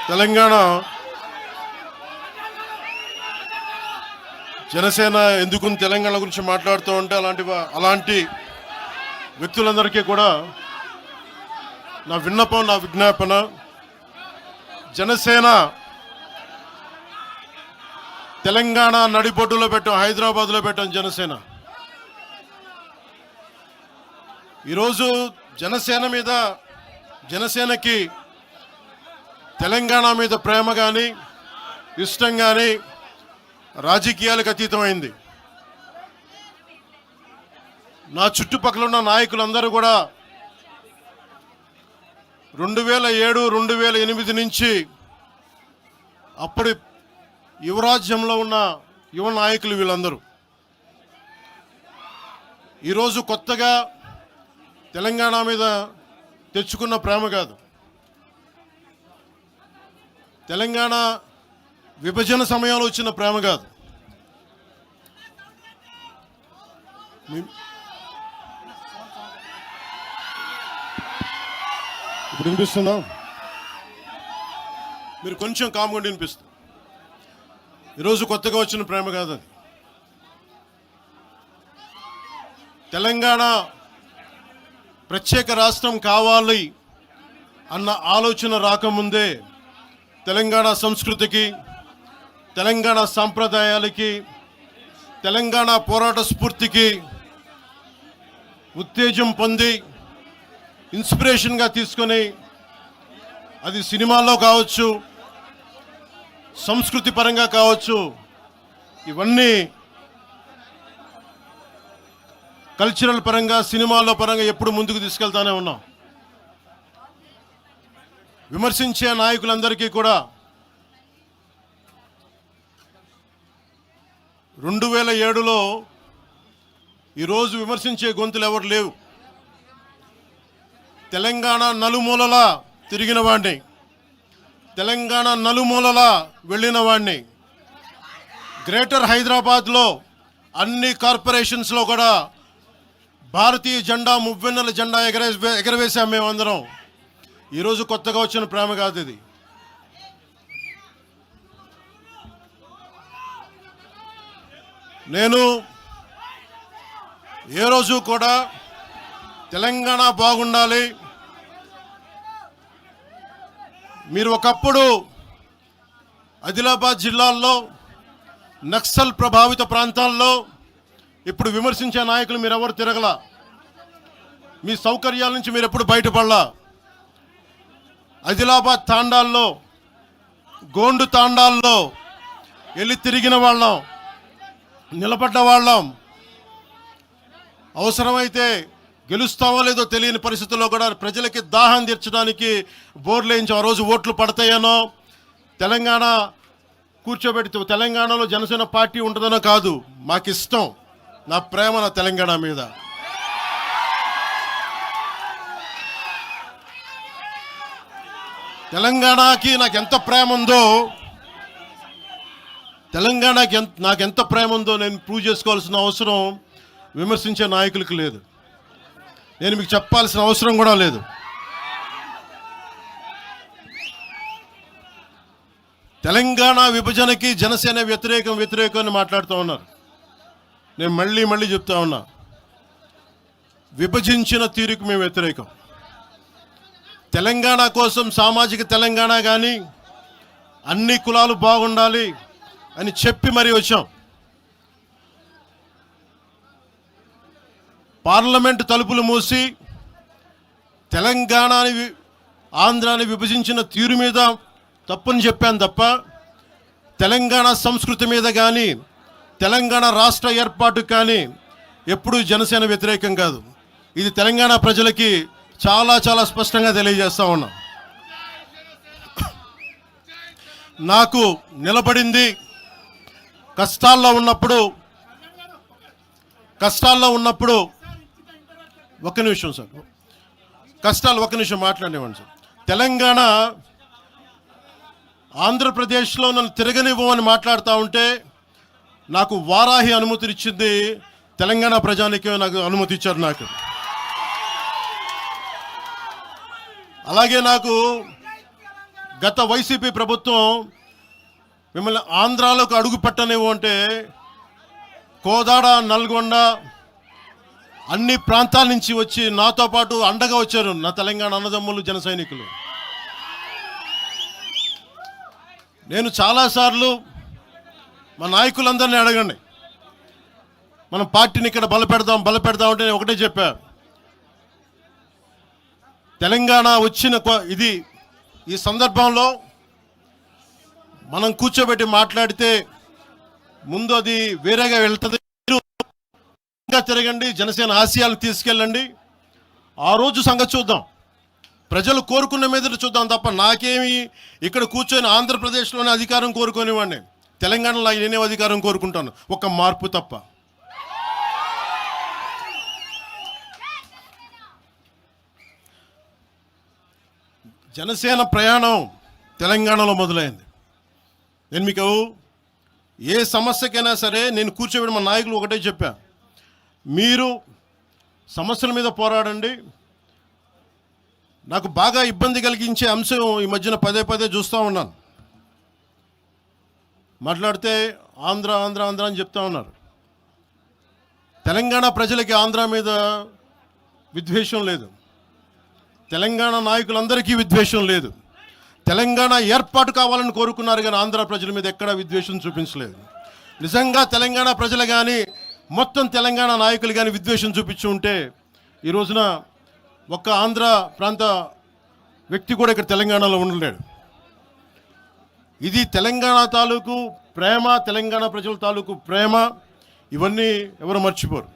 తెలంగాణ జనసేన ఎందుకు తెలంగాణ గురించి మాట్లాడుతూ ఉంటే అలాంటి వ్యక్తులందరికీ కూడా నా విన్నపం, నా విజ్ఞాపన, జనసేన తెలంగాణ నడిబొడ్డులో పెట్టాం, హైదరాబాద్లో పెట్టాం జనసేన. ఈరోజు జనసేనకి తెలంగాణ మీద ప్రేమ కానీ ఇష్టం కానీ రాజకీయాలకు అతీతమైంది. నా చుట్టుపక్కల ఉన్న నాయకులందరూ కూడా 2007, 2008 నుంచి అప్పటి యువరాజ్యంలో ఉన్న యువ నాయకులు వీళ్ళందరూ ఈరోజు కొత్తగా తెలంగాణ మీద తెచ్చుకున్న ప్రేమ కాదు, తెలంగాణ విభజన సమయంలో వచ్చిన ప్రేమ కాదు. ఇప్పుడు వినిపిస్తుందా? మీరు కొంచెం కామ్గా వినిపిస్తుంది. ఈరోజు కొత్తగా వచ్చిన ప్రేమ కాదు అది. తెలంగాణ ప్రత్యేక రాష్ట్రం కావాలి అన్న ఆలోచన రాకముందే తెలంగాణ సంస్కృతికి, తెలంగాణ సాంప్రదాయాలకి, తెలంగాణ పోరాట స్ఫూర్తికి ఉత్తేజం పొంది ఇన్స్పిరేషన్గా తీసుకొని, అది సినిమాల్లో కావచ్చు, సంస్కృతి పరంగా కావచ్చు, ఇవన్నీ కల్చరల్ పరంగా, సినిమాల్లో పరంగా ఎప్పుడు ముందుకు తీసుకెళ్తానే ఉన్నాం. విమర్శించే నాయకులందరికీ కూడా 2007లో ఈరోజు విమర్శించే గొంతులు ఎవరు లేవు. తెలంగాణ నలుమూలలా తిరిగిన వాడిని, తెలంగాణ నలుమూలలా వెళ్ళిన వాడిని, గ్రేటర్ హైదరాబాద్లో అన్ని కార్పొరేషన్స్లో కూడా భారతీయ జెండా, మువ్వెన్నెల జెండా ఎగరవేశాం మేమందరం. ఈరోజు కొత్తగా వచ్చిన ప్రేమ కాదు ఇది. నేను ఏ రోజు కూడా తెలంగాణ బాగుండాలి, మీరు ఒకప్పుడు ఆదిలాబాద్ జిల్లాల్లో నక్సల్ ప్రభావిత ప్రాంతాల్లో ఇప్పుడు విమర్శించే నాయకులు మీరెవరు తిరగలా, మీ సౌకర్యాల నుంచి మీరు ఎప్పుడు బయటపడలా. ఆదిలాబాద్ తాండాల్లో, గోండు తాండాల్లో వెళ్ళి తిరిగిన వాళ్ళం, నిలబడ్డ వాళ్ళం. అవసరమైతే గెలుస్తామో లేదో తెలియని పరిస్థితుల్లో కూడా ప్రజలకి దాహం తీర్చడానికి బోర్లు వేయించాం. ఆ రోజు ఓట్లు పడతాయనో, తెలంగాణ కూర్చోబెడితే తెలంగాణలో జనసేన పార్టీ ఉంటుందనో కాదు, మాకు ఇష్టం, నా ప్రేమ నా తెలంగాణ మీద. తెలంగాణకి నాకెంత ప్రేమ ఉందో, తెలంగాణకి నాకెంత ప్రేమ ఉందో నేను ప్రూవ్ చేసుకోవాల్సిన అవసరం విమర్శించే నాయకులకు లేదు. నేను మీకు చెప్పాల్సిన అవసరం కూడా లేదు. తెలంగాణ విభజనకి జనసేన వ్యతిరేకం అని మాట్లాడుతూ ఉన్నారు. నేను మళ్ళీ చెప్తా ఉన్నా, విభజించిన తీరుకు మేము వ్యతిరేకం. తెలంగాణ కోసం సామాజిక తెలంగాణ కానీ అన్ని కులాలు బాగుండాలి అని చెప్పి మరీ వచ్చాం. పార్లమెంటు తలుపులు మూసి తెలంగాణని, ఆంధ్రాని విభజించిన తీరు మీద తప్పని చెప్పాను తప్ప, తెలంగాణ సంస్కృతి మీద కానీ, తెలంగాణ రాష్ట్ర ఏర్పాటు కానీ ఎప్పుడూ జనసేన వ్యతిరేకం కాదు. ఇది తెలంగాణ ప్రజలకి చాలా స్పష్టంగా తెలియజేస్తా ఉన్నా. నాకు నిలబడింది కష్టాల్లో ఉన్నప్పుడు ఒక్క నిమిషం సార్, ఒక్క నిమిషం మాట్లాడేవాడిని సార్. తెలంగాణ, ఆంధ్రప్రదేశ్లో నన్ను తిరగనివ్వమని మాట్లాడుతూ ఉంటే నాకు వారాహి అనుమతినిచ్చింది తెలంగాణ ప్రజానికి, నాకు అనుమతి ఇచ్చారు. నాకు అలాగే నాకు గత వైసీపీ ప్రభుత్వం మిమ్మల్ని ఆంధ్రాలోకి అడుగు పెట్టనివ్వు అంటే కోదాడ, నల్గొండ అన్ని ప్రాంతాల నుంచి వచ్చి నాతో పాటు అండగా వచ్చారు నా తెలంగాణ అన్నదమ్ములు, జన సైనికులు. నేను చాలాసార్లు మా నాయకులందరినీ అడగండి, మనం పార్టీని ఇక్కడ బలపెడదాం అంటే నేను ఒకటే చెప్పా, తెలంగాణ వచ్చిన ఈ సందర్భంలో మనం కూర్చోబెట్టి మాట్లాడితే ముందు అది వేరేగా వెళ్తుంది. తిరగండి, జనసేన ఆశయాలు తీసుకెళ్ళండి, ఆ రోజు సంగతి చూద్దాం. ప్రజలు కోరుకున్న మీద చూద్దాం తప్ప నాకేమి ఇక్కడ కూర్చొని ఆంధ్రప్రదేశ్లోనే అధికారం కోరుకునేవాడిని, తెలంగాణలో నేనే అధికారం కోరుకుంటాను, ఒక మార్పు తప్ప. జనసేన ప్రయాణం తెలంగాణలో మొదలైంది. నేను మీకు ఏ సమస్యకైనా సరే నేను కూర్చోబెట్టి మా నాయకులు ఒకటే చెప్పా, మీరు సమస్యల మీద పోరాడండి. నాకు బాగా ఇబ్బంది కలిగించే అంశం ఈ మధ్యన పదే పదే చూస్తూ ఉన్నాను. మాట్లాడితే ఆంధ్ర ఆంధ్ర ఆంధ్ర అని చెప్తా ఉన్నారు. తెలంగాణ ప్రజలకి ఆంధ్ర మీద విద్వేషం లేదు, తెలంగాణ నాయకులందరికీ విద్వేషం లేదు. తెలంగాణ ఏర్పాటు కావాలని కోరుకున్నారు కానీ ఆంధ్ర ప్రజల మీద ఎక్కడా విద్వేషం చూపించలేదు. నిజంగా తెలంగాణ ప్రజలు కానీ మొత్తం తెలంగాణ నాయకులు కానీ విద్వేషం చూపించి ఉంటే ఈ రోజున ఒక్క ఆంధ్ర ప్రాంత వ్యక్తి కూడా ఇక్కడ తెలంగాణలో ఉండలేడు. ఇది తెలంగాణ తాలూకు ప్రేమ, తెలంగాణ ప్రజల తాలూకు ప్రేమ, ఇవన్నీ ఎవరు మర్చిపోరు.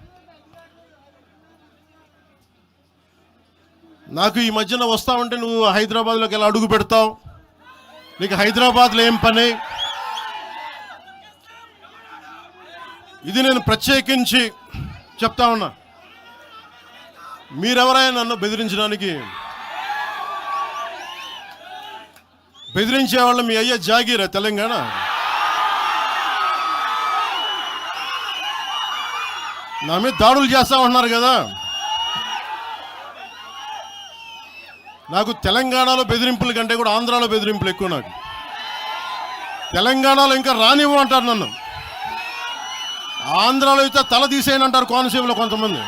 నాకు ఈ మధ్యన వస్తా ఉంటే నువ్వు హైదరాబాద్లోకి ఎలా అడుగు పెడతావు, నీకు హైదరాబాద్లో ఏం పని, ఇది నేను ప్రత్యేకించి చెప్తా ఉన్నా. మీరెవరైనా నన్ను బెదిరించడానికి, బెదిరించే వాళ్ళు మీ అయ్యే జాగీరా తెలంగాణ. నా మీద దాడులు చేస్తా ఉంటున్నారు కదా. నాకు తెలంగాణలో బెదిరింపుల కంటే కూడా ఆంధ్రాలో బెదిరింపులు ఎక్కువ. నాకు తెలంగాణలో ఇంకా రానివ్వు అంటారు నన్ను, ఆంధ్రాలో అయితే తల తీసేయని అంటారు కోనసీమలో కొంతమంది.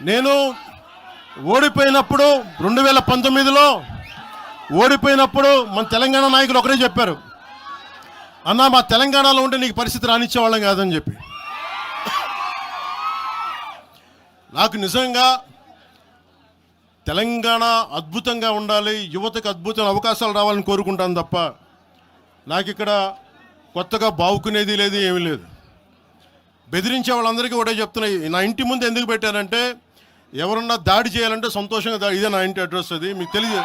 నేను ఓడిపోయినప్పుడు 2019లో ఓడిపోయినప్పుడు మన తెలంగాణ నాయకులు ఒకరే చెప్పారు, అన్నా మా తెలంగాణలో ఉంటే నీకు పరిస్థితి రానిచ్చేవాళ్ళం కాదని చెప్పి. నాకు నిజంగా తెలంగాణ అద్భుతంగా ఉండాలి, యువతకు అద్భుతమైన అవకాశాలు రావాలని కోరుకుంటాను తప్ప నాకు ఇక్కడ కొత్తగా బావుకునేది లేదు, ఏమీ లేదు. బెదిరించే వాళ్ళందరికీ ఒకటే చెప్తున్నాయి, నా ఇంటి ముందు ఎందుకు పెట్టారంటే ఎవరన్నా దాడి చేయాలంటే సంతోషంగా ఇదే నా ఇంటి అడ్రస్, అది మీకు తెలియదు.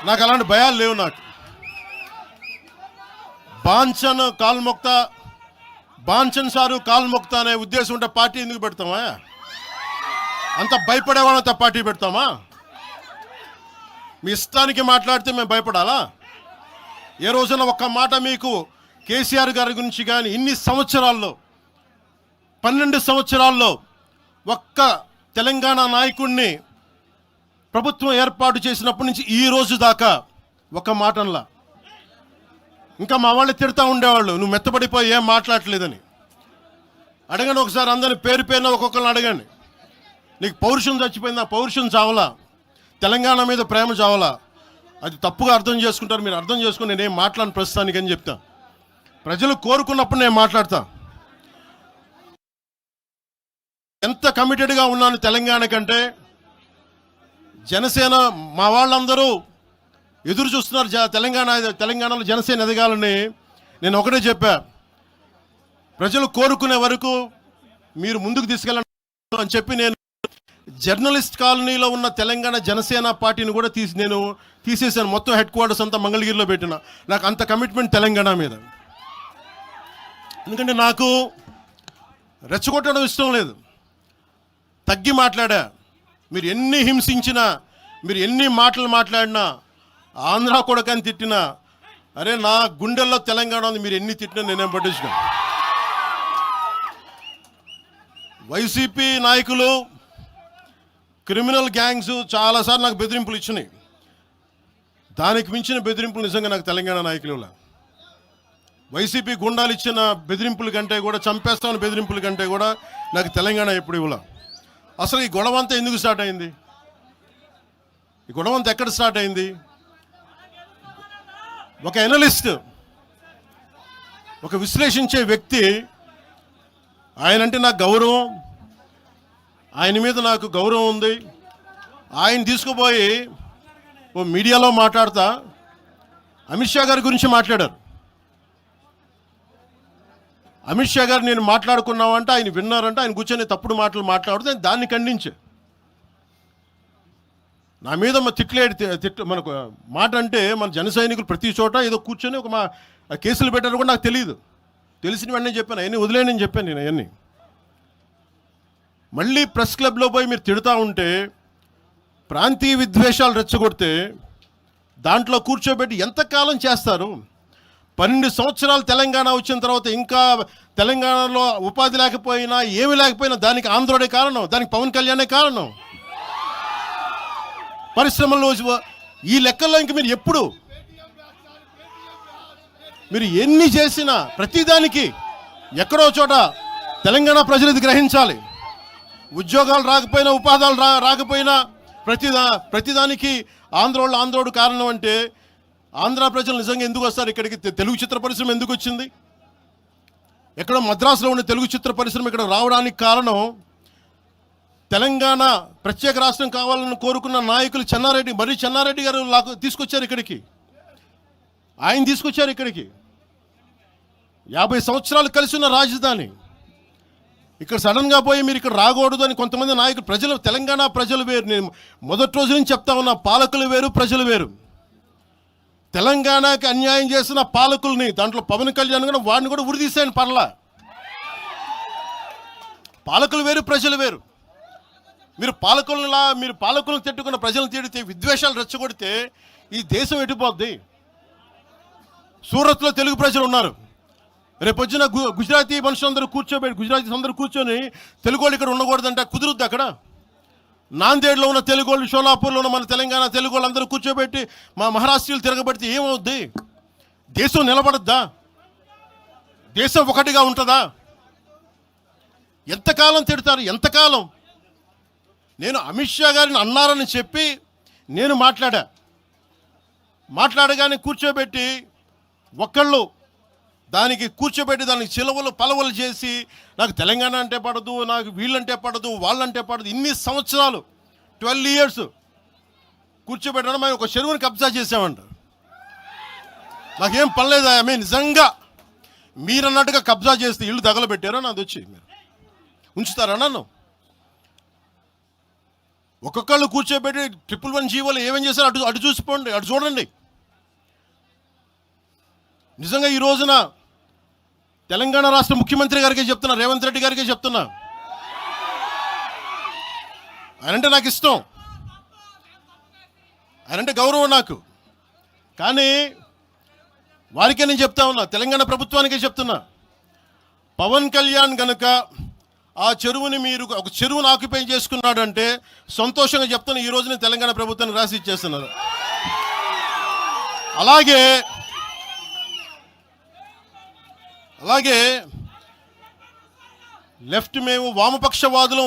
నాకు అలాంటి భయాలు లేవు. నాకు బాంచన్ సారు కాల్మొక్తా అనే ఉద్దేశం ఉంటే పార్టీ ఎందుకు పెడతామా? అంత భయపడేవాళ్ళంతా పార్టీ పెడతామా? మీ ఇష్టానికి మాట్లాడితే మేము భయపడాలా? ఏ రోజున ఒక్క మాట మీకు కేసీఆర్ గారి గురించి కానీ ఇన్ని సంవత్సరాల్లో 12 సంవత్సరాల్లో ఒక్క తెలంగాణ నాయకుడిని ప్రభుత్వం ఏర్పాటు చేసినప్పటి నుంచి ఈ రోజు దాకా ఒక మాటంలా. ఇంకా మా వాళ్ళు తిడతా ఉండేవాళ్ళు, నువ్వు మెత్తబడిపోయి ఏం మాట్లాడలేదని. అడగండి ఒకసారి, అందరిని పేరు పేరున ఒక్కొక్కరిని అడగండి. నీకు పౌరుషం చచ్చిపోయిందా? పౌరుషం చావలా, తెలంగాణ మీద ప్రేమ చావలా. అది తప్పుగా అర్థం చేసుకుంటారు. మీరు అర్థం చేసుకుని నేనేం మాట్లాడిన ప్రస్తుతానికి అని చెప్తా. ప్రజలు కోరుకున్నప్పుడు నేను మాట్లాడతా. ఎంత కమిటెడ్గా ఉన్నాను తెలంగాణ కంటే, జనసేన మా వాళ్ళందరూ ఎదురు చూస్తున్నారు తెలంగాణలో జనసేన ఎదగాలని. నేను ఒకటే చెప్పా, ప్రజలు కోరుకునే వరకు మీరు ముందుకు తీసుకెళ్ళండి అని చెప్పి నేను జర్నలిస్ట్ కాలనీలో ఉన్న తెలంగాణ జనసేన పార్టీని కూడా నేను తీసేసాను. మొత్తం హెడ్ క్వార్టర్స్ అంతా మంగళగిరిలో పెట్టిన. నాకు అంత కమిట్మెంట్ తెలంగాణ మీద. ఎందుకంటే నాకు రెచ్చగొట్టడం ఇష్టం లేదు, తగ్గి మాట్లాడా. మీరు ఎన్ని హింసించినా, మీరు ఎన్ని మాటలు మాట్లాడినా, ఆంధ్ర కొడకని తిట్టినా, అరే నా గుండెల్లో తెలంగాణ ఉంది, మీరు ఎన్ని తిట్టినా నేనేం పట్టించుకో. వైసీపీ నాయకులు క్రిమినల్ గ్యాంగ్స్ చాలాసార్లు నాకు బెదిరింపులు ఇచ్చినాయి. దానికి మించిన బెదిరింపులు నిజంగా నాకు తెలంగాణ నాయకులు వైసీపీ గుండాలు ఇచ్చిన బెదిరింపుల కంటే కూడా, చంపేస్తామని బెదిరింపుల కంటే కూడా నాకు తెలంగాణ ఎప్పుడు ఇవ్వాల. అసలు ఈ గొడవ అంతా ఎందుకు స్టార్ట్ అయింది? ఈ గొడవ అంతా ఎక్కడ స్టార్ట్ అయింది? ఒక ఎనలిస్ట్, ఒక విశ్లేషించే వ్యక్తి, ఆయనంటే నాకు గౌరవం, ఆయన మీద నాకు గౌరవం ఉంది, ఆయన తీసుకుపోయి ఓ మీడియాలో మాట్లాడతా అమిత్ షా గారి గురించి మాట్లాడారు. అమిత్ షా గారు నేను మాట్లాడుకున్నామంటే ఆయన విన్నారంటే ఆయన కూర్చొని తప్పుడు మాటలు మాట్లాడితే దాన్ని ఖండించే. నా మీద మనకు మాట అంటే మన జన సైనికులు ప్రతి చోట ఏదో కూర్చొని ఒక కేసులు పెట్టారు కూడా నాకు తెలియదు. తెలిసిన వెంటనే చెప్పాను, అవన్నీ వదిలేనని చెప్పాను నేను. అవన్నీ మళ్ళీ ప్రెస్ క్లబ్లో పోయి మీరు తిడుతూ ఉంటే, ప్రాంతీయ విద్వేషాలు రెచ్చగొడితే దాంట్లో కూర్చోబెట్టి ఎంతకాలం చేస్తారు? 12 సంవత్సరాలు తెలంగాణ వచ్చిన తర్వాత ఇంకా తెలంగాణలో ఉపాధి లేకపోయినా ఏమి లేకపోయినా దానికి ఆంధ్రుడే కారణం, దానికి పవన్ కళ్యాణే కారణం. పరిశ్రమల్లో ఈ లెక్కల్లో ఇంక మీరు ఎప్పుడు మీరు ఎన్ని చేసినా ప్రతిదానికి ఎక్కడో చోట తెలంగాణ ప్రజలు ఇది గ్రహించాలి. ఉద్యోగాలు రాకపోయినా, ఉపాధాలు రాకపోయినా ప్రతిదానికి ఆంధ్రోడు కారణం అంటే ఆంధ్ర ప్రజలు నిజంగా ఎందుకు వస్తారు ఇక్కడికి? తెలుగు చిత్ర పరిశ్రమ ఎందుకు వచ్చింది? ఎక్కడో మద్రాసులో ఉన్న తెలుగు చిత్ర పరిశ్రమ ఇక్కడ రావడానికి కారణం తెలంగాణ ప్రత్యేక రాష్ట్రం కావాలని కోరుకున్న నాయకులు చెన్నారెడ్డి గారు తీసుకొచ్చారు ఇక్కడికి. ఆయన తీసుకొచ్చారు ఇక్కడికి. 50 సంవత్సరాలు కలిసి ఉన్న రాజధాని ఇక్కడ సడన్గా పోయి మీరు ఇక్కడ రాకూడదు అని కొంతమంది నాయకులు, తెలంగాణ ప్రజలు వేరు. నేను మొదటి రోజు నుంచి చెప్తా ఉన్నా, పాలకులు వేరు, ప్రజలు వేరు. తెలంగాణకి అన్యాయం చేసిన పాలకుల్ని, దాంట్లో పవన్ కళ్యాణ్ కూడా వాడిని కూడా ఉరిదీసాను పర్లా. పాలకులు వేరు, ప్రజలు వేరు. మీరు పాలకులను తిట్టుకున్న ప్రజలను తిడితే, విద్వేషాలు రెచ్చగొడితే ఈ దేశం ఎటుపోద్ది? సూరత్లో తెలుగు ప్రజలు ఉన్నారు. రేపొచ్చిన గుజరాతీ మనుషులందరూ గుజరాతీస్ అందరూ కూర్చొని తెలుగు వాళ్ళు ఇక్కడ ఉండకూడదంటే కుదురుద్ది అక్కడ? నాందేడ్లో ఉన్న తెలుగు వాళ్ళు, షోలాపూర్లో ఉన్న మన తెలంగాణ తెలుగు వాళ్ళు అందరూ కూర్చోబెట్టి మా మహారాష్ట్రీయులు తిరగబెడితే ఏమవుద్ది? దేశం నిలబడద్దా? దేశం ఒకటిగా ఉంటుందా? ఎంతకాలం తిడతారు? ఎంతకాలం? నేను అమిత్ షా గారిని అన్నారని చెప్పి నేను మాట్లాడగానే కూర్చోబెట్టి ఒక్కళ్ళు దానికి చిలవలు పలవలు చేసి నాకు తెలంగాణ అంటే పడదు, నాకు వీళ్ళంటే పడదు, వాళ్ళంటే పడదు, ఇన్ని సంవత్సరాలు 12 years కూర్చోబెట్టడం. మేము ఒక చెరువుని కబ్జా చేసామంట. నాకేం పనిలేదా? నిజంగా మీరన్నట్టుగా కబ్జా చేస్తే ఇల్లు తగలబెట్టారా? నాది వచ్చి మీరు ఉంచుతారా నన్ను? ఒక్కొక్కళ్ళు కూర్చోబెట్టి 111 జీవోలు ఏమేం చేశారు అటు చూసిపోండి, అటు చూడండి. నిజంగా ఈ రోజున తెలంగాణ రాష్ట్ర ముఖ్యమంత్రి గారికి చెప్తున్నా, రేవంత్ రెడ్డి గారికి చెప్తున్నా, ఆయనంటే నాకు ఇష్టం, ఆయనంటే గౌరవం నాకు. కానీ వారికే నేను చెప్తా ఉన్నా, తెలంగాణ ప్రభుత్వానికే చెప్తున్నా, పవన్ కళ్యాణ్ గనుక ఆ చెరువుని ఒక చెరువును ఆక్యుపై చేసుకున్నాడంటే సంతోషంగా చెప్తున్నా, ఈ రోజున తెలంగాణ ప్రభుత్వానికి రాసి ఇచ్చేస్తున్నారు. అలాగే లెఫ్ట్ మేము వామపక్షవాదులు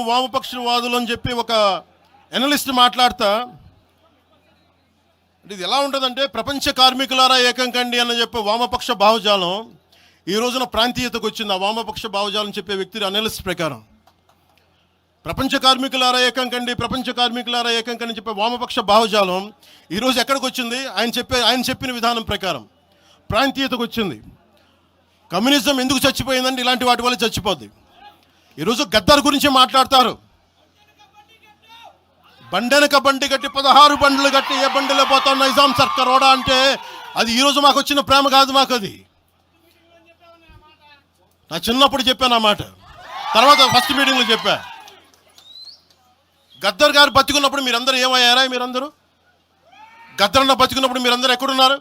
అని చెప్పి ఒక ఎనలిస్ట్ మాట్లాడతా, ఇది ఎలా ఉంటుందంటే, ప్రపంచ కార్మికులారా ఏకం కండి అని చెప్పే వామపక్ష భావజాలం ఈ రోజున ప్రాంతీయతకు వచ్చింది. ఆ వామపక్ష భావజాలం చెప్పే వ్యక్తి అనలిస్ట్ ప్రకారం ప్రపంచ కార్మికులారా ఏకం కండి చెప్పే వామపక్ష భావజాలం ఈరోజు ఎక్కడికి వచ్చింది? ఆయన చెప్పిన విధానం ప్రకారం ప్రాంతీయతకు వచ్చింది. కమ్యూనిజం ఎందుకు చచ్చిపోయిందంటే ఇలాంటి వాటి వల్ల చచ్చిపోద్ది. ఈరోజు గద్దర్ గురించి మాట్లాడతారు. బండెనక బండి కట్టి 16 బండ్లు కట్టి ఏ బండిలో పోతాం నైజాం సర్కార్ ఓడా అంటే అది ఈరోజు మాకు వచ్చిన ప్రేమ కాదు. మాకు అది నా చిన్నప్పుడు చెప్పాను ఆ మాట, తర్వాత ఫస్ట్ మీటింగ్లో చెప్పా. గద్దర్ గారు బతికున్నప్పుడు మీరందరూ ఏమయ్యారా? గద్దరన్న బతికున్నప్పుడు మీరందరూ ఎక్కడున్నారు?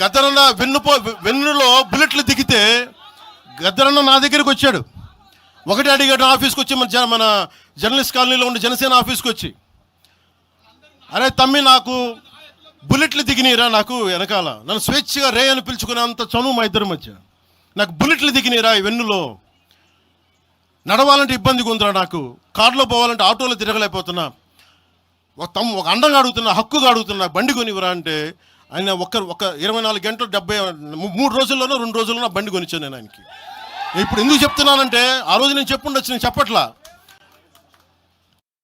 గద్దరన్న వెన్నులో బుల్లెట్లు దిగితే గద్దరన్న నా దగ్గరికి వచ్చాడు. ఒకటే అడిగాడు నా ఆఫీస్కి వచ్చి మన జర్నలిస్ట్ కాలనీలో ఉండే జనసేన ఆఫీస్కి వచ్చి, అరే తమ్మి నాకు బుల్లెట్లు దిగినీరా, నాకు వెనకాల నన్ను స్వేచ్ఛగా రే అని పిలుచుకునేంత చనువు మా ఇద్దరి మధ్య, నాకు బుల్లెట్లు దిగినీరా ఈ వెన్నులో, నడవాలంటే ఇబ్బందిగా ఉందిరా, నాకు కారులో పోవాలంటే ఆటోలో తిరగలేకపోతున్నా, ఒక అండంగా అడుగుతున్నా, హక్కుగా అడుగుతున్నా, బండి కొనివ్వరా అంటే ఆయన ఒక 24 గంటలు 3 రోజుల్లోనో 2 రోజుల్లోనో బండి కొనిచ్చాను నేను ఆయనకి. ఇప్పుడు ఎందుకు చెప్తున్నానంటే ఆ రోజు నేను చెప్పుండొచ్చు, నేను చెప్పట్లా.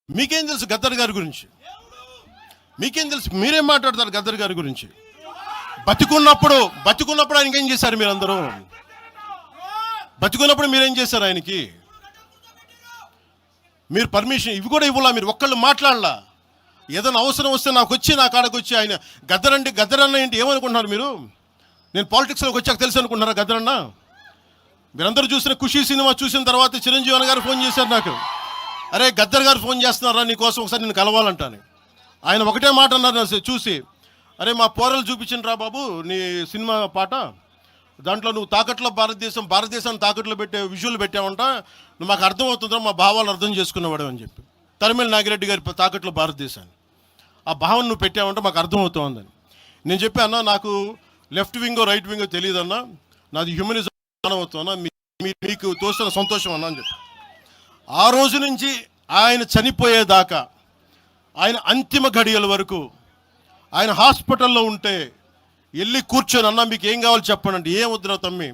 మీకేం తెలుసు గద్దర్ గారి గురించి? మీకేం తెలుసు? మీరేం మాట్లాడతారు గద్దర్ గారి గురించి? బతికున్నప్పుడు ఆయనకి ఏం చేశారు మీరందరూ? బతికున్నప్పుడు మీరేం చేశారు ఆయనకి? మీరు పర్మిషన్ ఇవి కూడా ఇవ్వాలా? మీరు ఒక్కళ్ళు మాట్లాడలా? ఏదైనా అవసరం వస్తే నాకు వచ్చి నా కాడకు వచ్చి ఆయన గద్దర్ అన్న ఏంటి ఏమనుకుంటున్నారు మీరు? నేను పాలిటిక్స్లోకి వచ్చాక తెలుసు అనుకుంటున్నారా గద్దర్ అన్న? మీరందరూ చూసిన ఖుషీ సినిమా చూసిన తర్వాత చిరంజీవి అన్న గారు ఫోన్ చేశారు నాకు, అరే గద్దర్ గారు ఫోన్ చేస్తున్నారా నీకోసం, ఒకసారి నేను కలవాలంటాను. ఆయన ఒకటే మాట అన్నారు చూసి, అరే మా పోరలు చూపించిన రా బాబు నీ సినిమా పాట, దాంట్లో నువ్వు తాకట్లో భారతదేశాన్ని తాకట్లో పెట్టే విజువల్ పెట్టావంట, నువ్వు మాకు అర్థమవుతుందా, మా భావాలు అర్థం చేసుకున్నవాడు అని చెప్పి. తరిమేల నాగిరెడ్డి గారి తాకట్లో భారతదేశాన్ని ఆ భావన నువ్వు పెట్టావంటే మాకు అర్థమవుతోందని నేను చెప్పాను. నాకు లెఫ్ట్ వింగో రైట్ వింగో తెలియదన్నా, నాది హ్యూమనిజం అవుతున్నా, మీకు తోసిన సంతోషం అన్నా అని చెప్పి. ఆ రోజు నుంచి ఆయన చనిపోయేదాకా, ఆయన అంతిమ ఘడియల వరకు ఆయన హాస్పిటల్లో ఉంటే వెళ్ళి కూర్చొని, అన్నా మీకు ఏం కావాలి చెప్పండి అంటే, ఏం వద్దురా తమ్మి,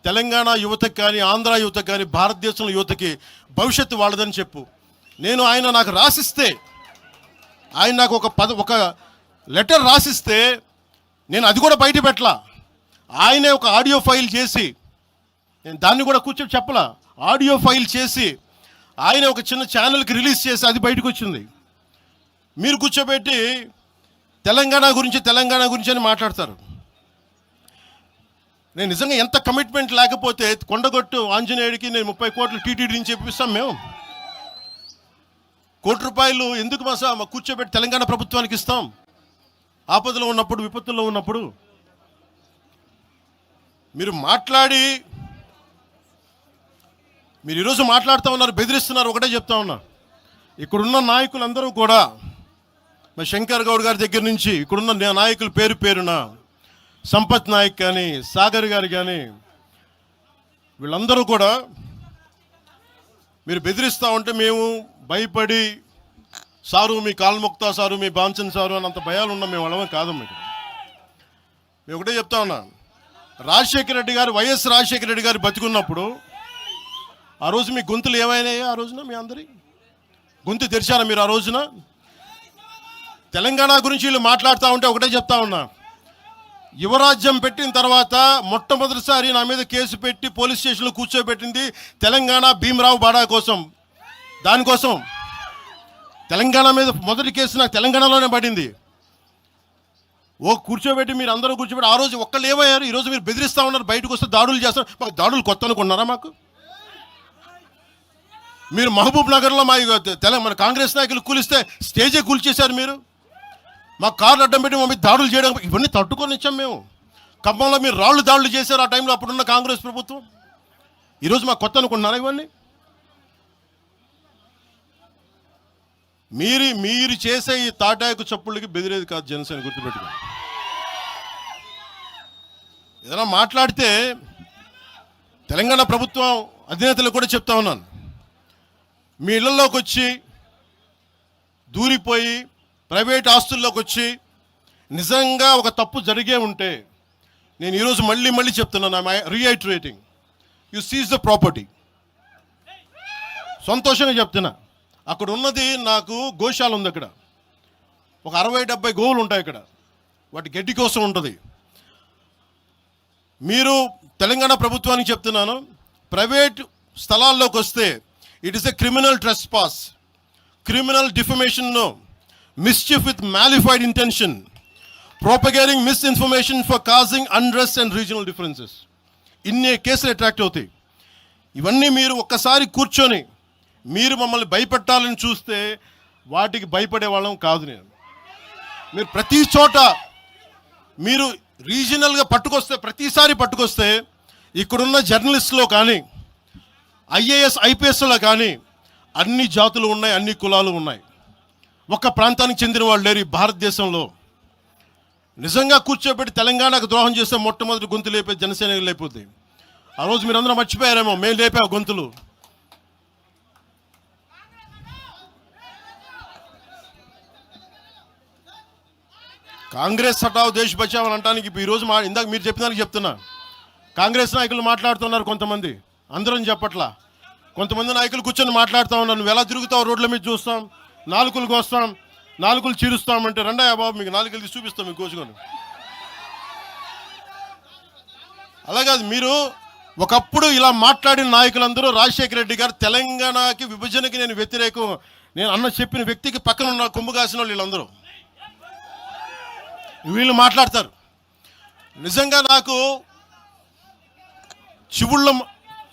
తెలంగాణ యువతకి కానీ ఆంధ్ర యువతకి కానీ భారతదేశంలో యువతకి భవిష్యత్తు వాళ్ళదని చెప్పు. ఆయన నాకు రాసిస్తే, ఆయన నాకు ఒక లెటర్ రాసిస్తే నేను అది కూడా బయట పెట్టలా, ఆయనే ఒక ఆడియో ఫైల్ చేసి, నేను దాన్ని కూడా కూర్చొని చెప్పలా, ఆడియో ఫైల్ చేసి ఆయన ఒక చిన్న ఛానల్కి రిలీజ్ చేసి అది బయటకు వచ్చింది. మీరు కూర్చోబెట్టి తెలంగాణ గురించి అని మాట్లాడతారు. నేను నిజంగా ఎంత కమిట్మెంట్ లేకపోతే కొండగొట్టు ఆంజనేయుడికి నేను 30 కోట్లు టీటీడీ నుంచి చెప్పిస్తాం మేము. ₹1 కోటి ఎందుకు మా కూర్చోబెట్టి తెలంగాణ ప్రభుత్వానికి ఇస్తాం? ఆపదలో ఉన్నప్పుడు, విపత్తుల్లో ఉన్నప్పుడు మీరు మాట్లాడి, మీరు ఈరోజు మాట్లాడుతూ ఉన్నారు, బెదిరిస్తున్నారు. ఒకటే చెప్తా ఉన్నా, ఇక్కడున్న నాయకులందరూ కూడా, మా శంకర్ గౌడ్ గారి దగ్గర నుంచి ఇక్కడున్న నాయకులు పేరున సంపత్ నాయక్ కానీ సాగర్ గారు కానీ వీళ్ళందరూ కూడా మీరు బెదిరిస్తూ ఉంటే మేము భయపడి, సారు మీ కాల్ముక్తా సారు, మీ బాంచన్ సారు అని అంత భయాలు ఉన్నాం. మేము వాళ్ళమే కాదమ్మా. ఇక్కడ మేము ఒకటే చెప్తా ఉన్నా, వైఎస్ రాజశేఖర రెడ్డి గారు బతికున్నప్పుడు ఆ రోజు మీ గొంతులు ఏమైనాయి? ఆ రోజున మీ అందరి గొంతు తెరిచారా మీరు? ఆ రోజున తెలంగాణ గురించి వీళ్ళు మాట్లాడుతూ ఉంటే ఒకటే చెప్తా ఉన్నా, యువరాజ్యం పెట్టిన తర్వాత మొట్టమొదటిసారి నా మీద కేసు పెట్టి పోలీస్ స్టేషన్లో కూర్చోబెట్టింది తెలంగాణ భీమరావు బాడా కోసం. దానికోసం తెలంగాణ మీద మొదటి కేసు నాకు తెలంగాణలోనే పడింది. కూర్చోబెట్టి మీరు అందరూ కూర్చోబెట్టి, ఆ రోజు ఒక్కళ్ళు ఏమయ్యారు? ఈరోజు మీరు బెదిరిస్తూ ఉన్నారు, బయటకు వస్తే దాడులు చేస్తారు. మాకు దాడులు కొత్త అనుకున్నారా? మాకు మీరు మహబూబ్ నగర్లో మన కాంగ్రెస్ నాయకులు కూలిస్తే స్టేజే కూల్చేశారు మీరు. మా కార్లు అడ్డం పెట్టి మా మీద దాడులు చేయడం, ఇవన్నీ తట్టుకొని ఇచ్చాం మేము. ఖమ్మంలో మీరు దాడులు చేశారు ఆ టైంలో, అప్పుడున్న కాంగ్రెస్ ప్రభుత్వం. ఈరోజు మాకు కొత్త అనుకుంటున్నారా ఇవన్నీ? మీరు చేసే ఈ తాటాకు చప్పుళ్ళకి బెదిరేది కాదు జనసేన, గుర్తుపెట్టుకోండి. ఏదైనా మాట్లాడితే తెలంగాణ ప్రభుత్వం అధినేతలు కూడా చెప్తా ఉన్నాను, మీ ఇళ్లలోకి వచ్చి దూరిపోయి ప్రైవేట్ ఆస్తుల్లోకి వచ్చి నిజంగా ఒక తప్పు జరిగే ఉంటే, నేను ఈరోజు మళ్ళీ చెప్తున్నాను, రీఐటరేటింగ్, యు సీజ్ ద ప్రాపర్టీ. సంతోషంగా చెప్తున్నా. అక్కడ ఉన్నది నాకు గోశాల ఉంది, అక్కడ ఒక 60-70 గోవులు ఉంటాయి అక్కడ, వాటి గడ్డి కోసం ఉంటుంది. మీరు తెలంగాణ ప్రభుత్వానికి చెప్తున్నాను, ప్రైవేట్ స్థలాల్లోకి వస్తే it is a criminal trespass, criminal defamation, mischief with malified intention, propagating misinformation for causing unrest and regional differences. ఇన్ని కేసులు అట్రాక్ట్ అవుతాయి. ఇవన్నీ మీరు ఒక్కసారి కూర్చొని మీరు మమ్మల్ని భయపెట్టాలని చూస్తే వాటికి భయపడే వాళ్ళం కాదు. మీరు ప్రతి చోట మీరు రీజనల్గా ప్రతిసారి పట్టుకొస్తే ఇక్కడున్న జర్నలిస్టులో కానీ ఐఏఎస్ ఐపీఎస్లో కానీ అన్ని జాతులు ఉన్నాయి, అన్ని కులాలు ఉన్నాయి. ఒక్క ప్రాంతానికి చెందిన వాళ్ళు లేరు ఈ భారతదేశంలో. నిజంగా కూర్చోబెట్టి తెలంగాణకు ద్రోహం చేస్తే మొట్టమొదటి గొంతు లేపే జనసేన లేకపోతే. ఆ రోజు మీరందరూ మర్చిపోయారేమో, మేము లేపే గొంతులు. కాంగ్రెస్ హటావ్ దేశ్ బచావ్ అని అనడానికి ఈరోజు ఇందాక మీరు చెప్పినానికి చెప్తున్నా. కాంగ్రెస్ నాయకులు మాట్లాడుతున్నారు కొంతమంది, అందరం చెప్పట్లా. కొంతమంది నాయకులు కూర్చొని మాట్లాడుతూ ఉన్నారు, నువ్వు ఎలా తిరుగుతావు, రోడ్ల మీద చూస్తాం, నాలుకలకు వస్తాం, నాలుకలు చీరుస్తామంటే రండయ్యా బాబు మీకు నాలుకలు తీసి చూపిస్తాం మీకు కోసుకొని. అలాగే మీరు ఒకప్పుడు ఇలా మాట్లాడిన నాయకులందరూ రాజశేఖర రెడ్డి గారు తెలంగాణకి విభజనకి నేను వ్యతిరేకం నేను అన్న చెప్పిన వ్యక్తికి పక్కన ఉన్న కొమ్ము కాసిన వీళ్ళందరూ మాట్లాడతారు. నిజంగా నాకు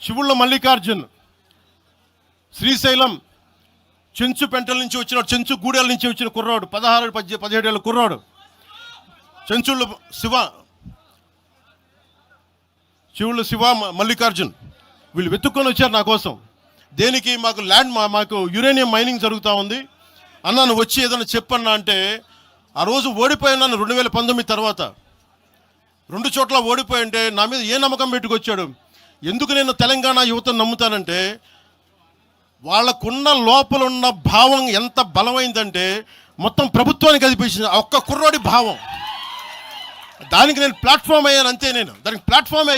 చివుళ్ళ మల్లికార్జున్ శ్రీశైలం చెంచు పెంటల నుంచి వచ్చిన చెంచు గూడెల నుంచి వచ్చిన కుర్రాడు, 16-17 ఏళ్ళ కుర్రాడు, చివుళ్ళ శివ మల్లికార్జున్ వీళ్ళు వెతుక్కొని వచ్చారు నా కోసం. దేనికి? మాకు యురేనియం మైనింగ్ జరుగుతూ ఉంది అన్న, నువ్వు వచ్చి ఏదైనా చెప్పన్నా అంటే, ఆ రోజు ఓడిపోయినాను 2019 తర్వాత 2 చోట్ల ఓడిపోయి అంటే నా మీద ఏ నమ్మకం పెట్టుకొచ్చాడు. ఎందుకు నేను తెలంగాణ యువతను నమ్ముతానంటే, వాళ్ళకున్న లోపల ఉన్న భావం ఎంత బలమైందంటే మొత్తం ప్రభుత్వానికి కదిపించింది ఒక్క కుర్రోడి భావం. దానికి నేను ప్లాట్ఫామ్ అయ్యాను అంతే. దానికి ప్లాట్ఫామే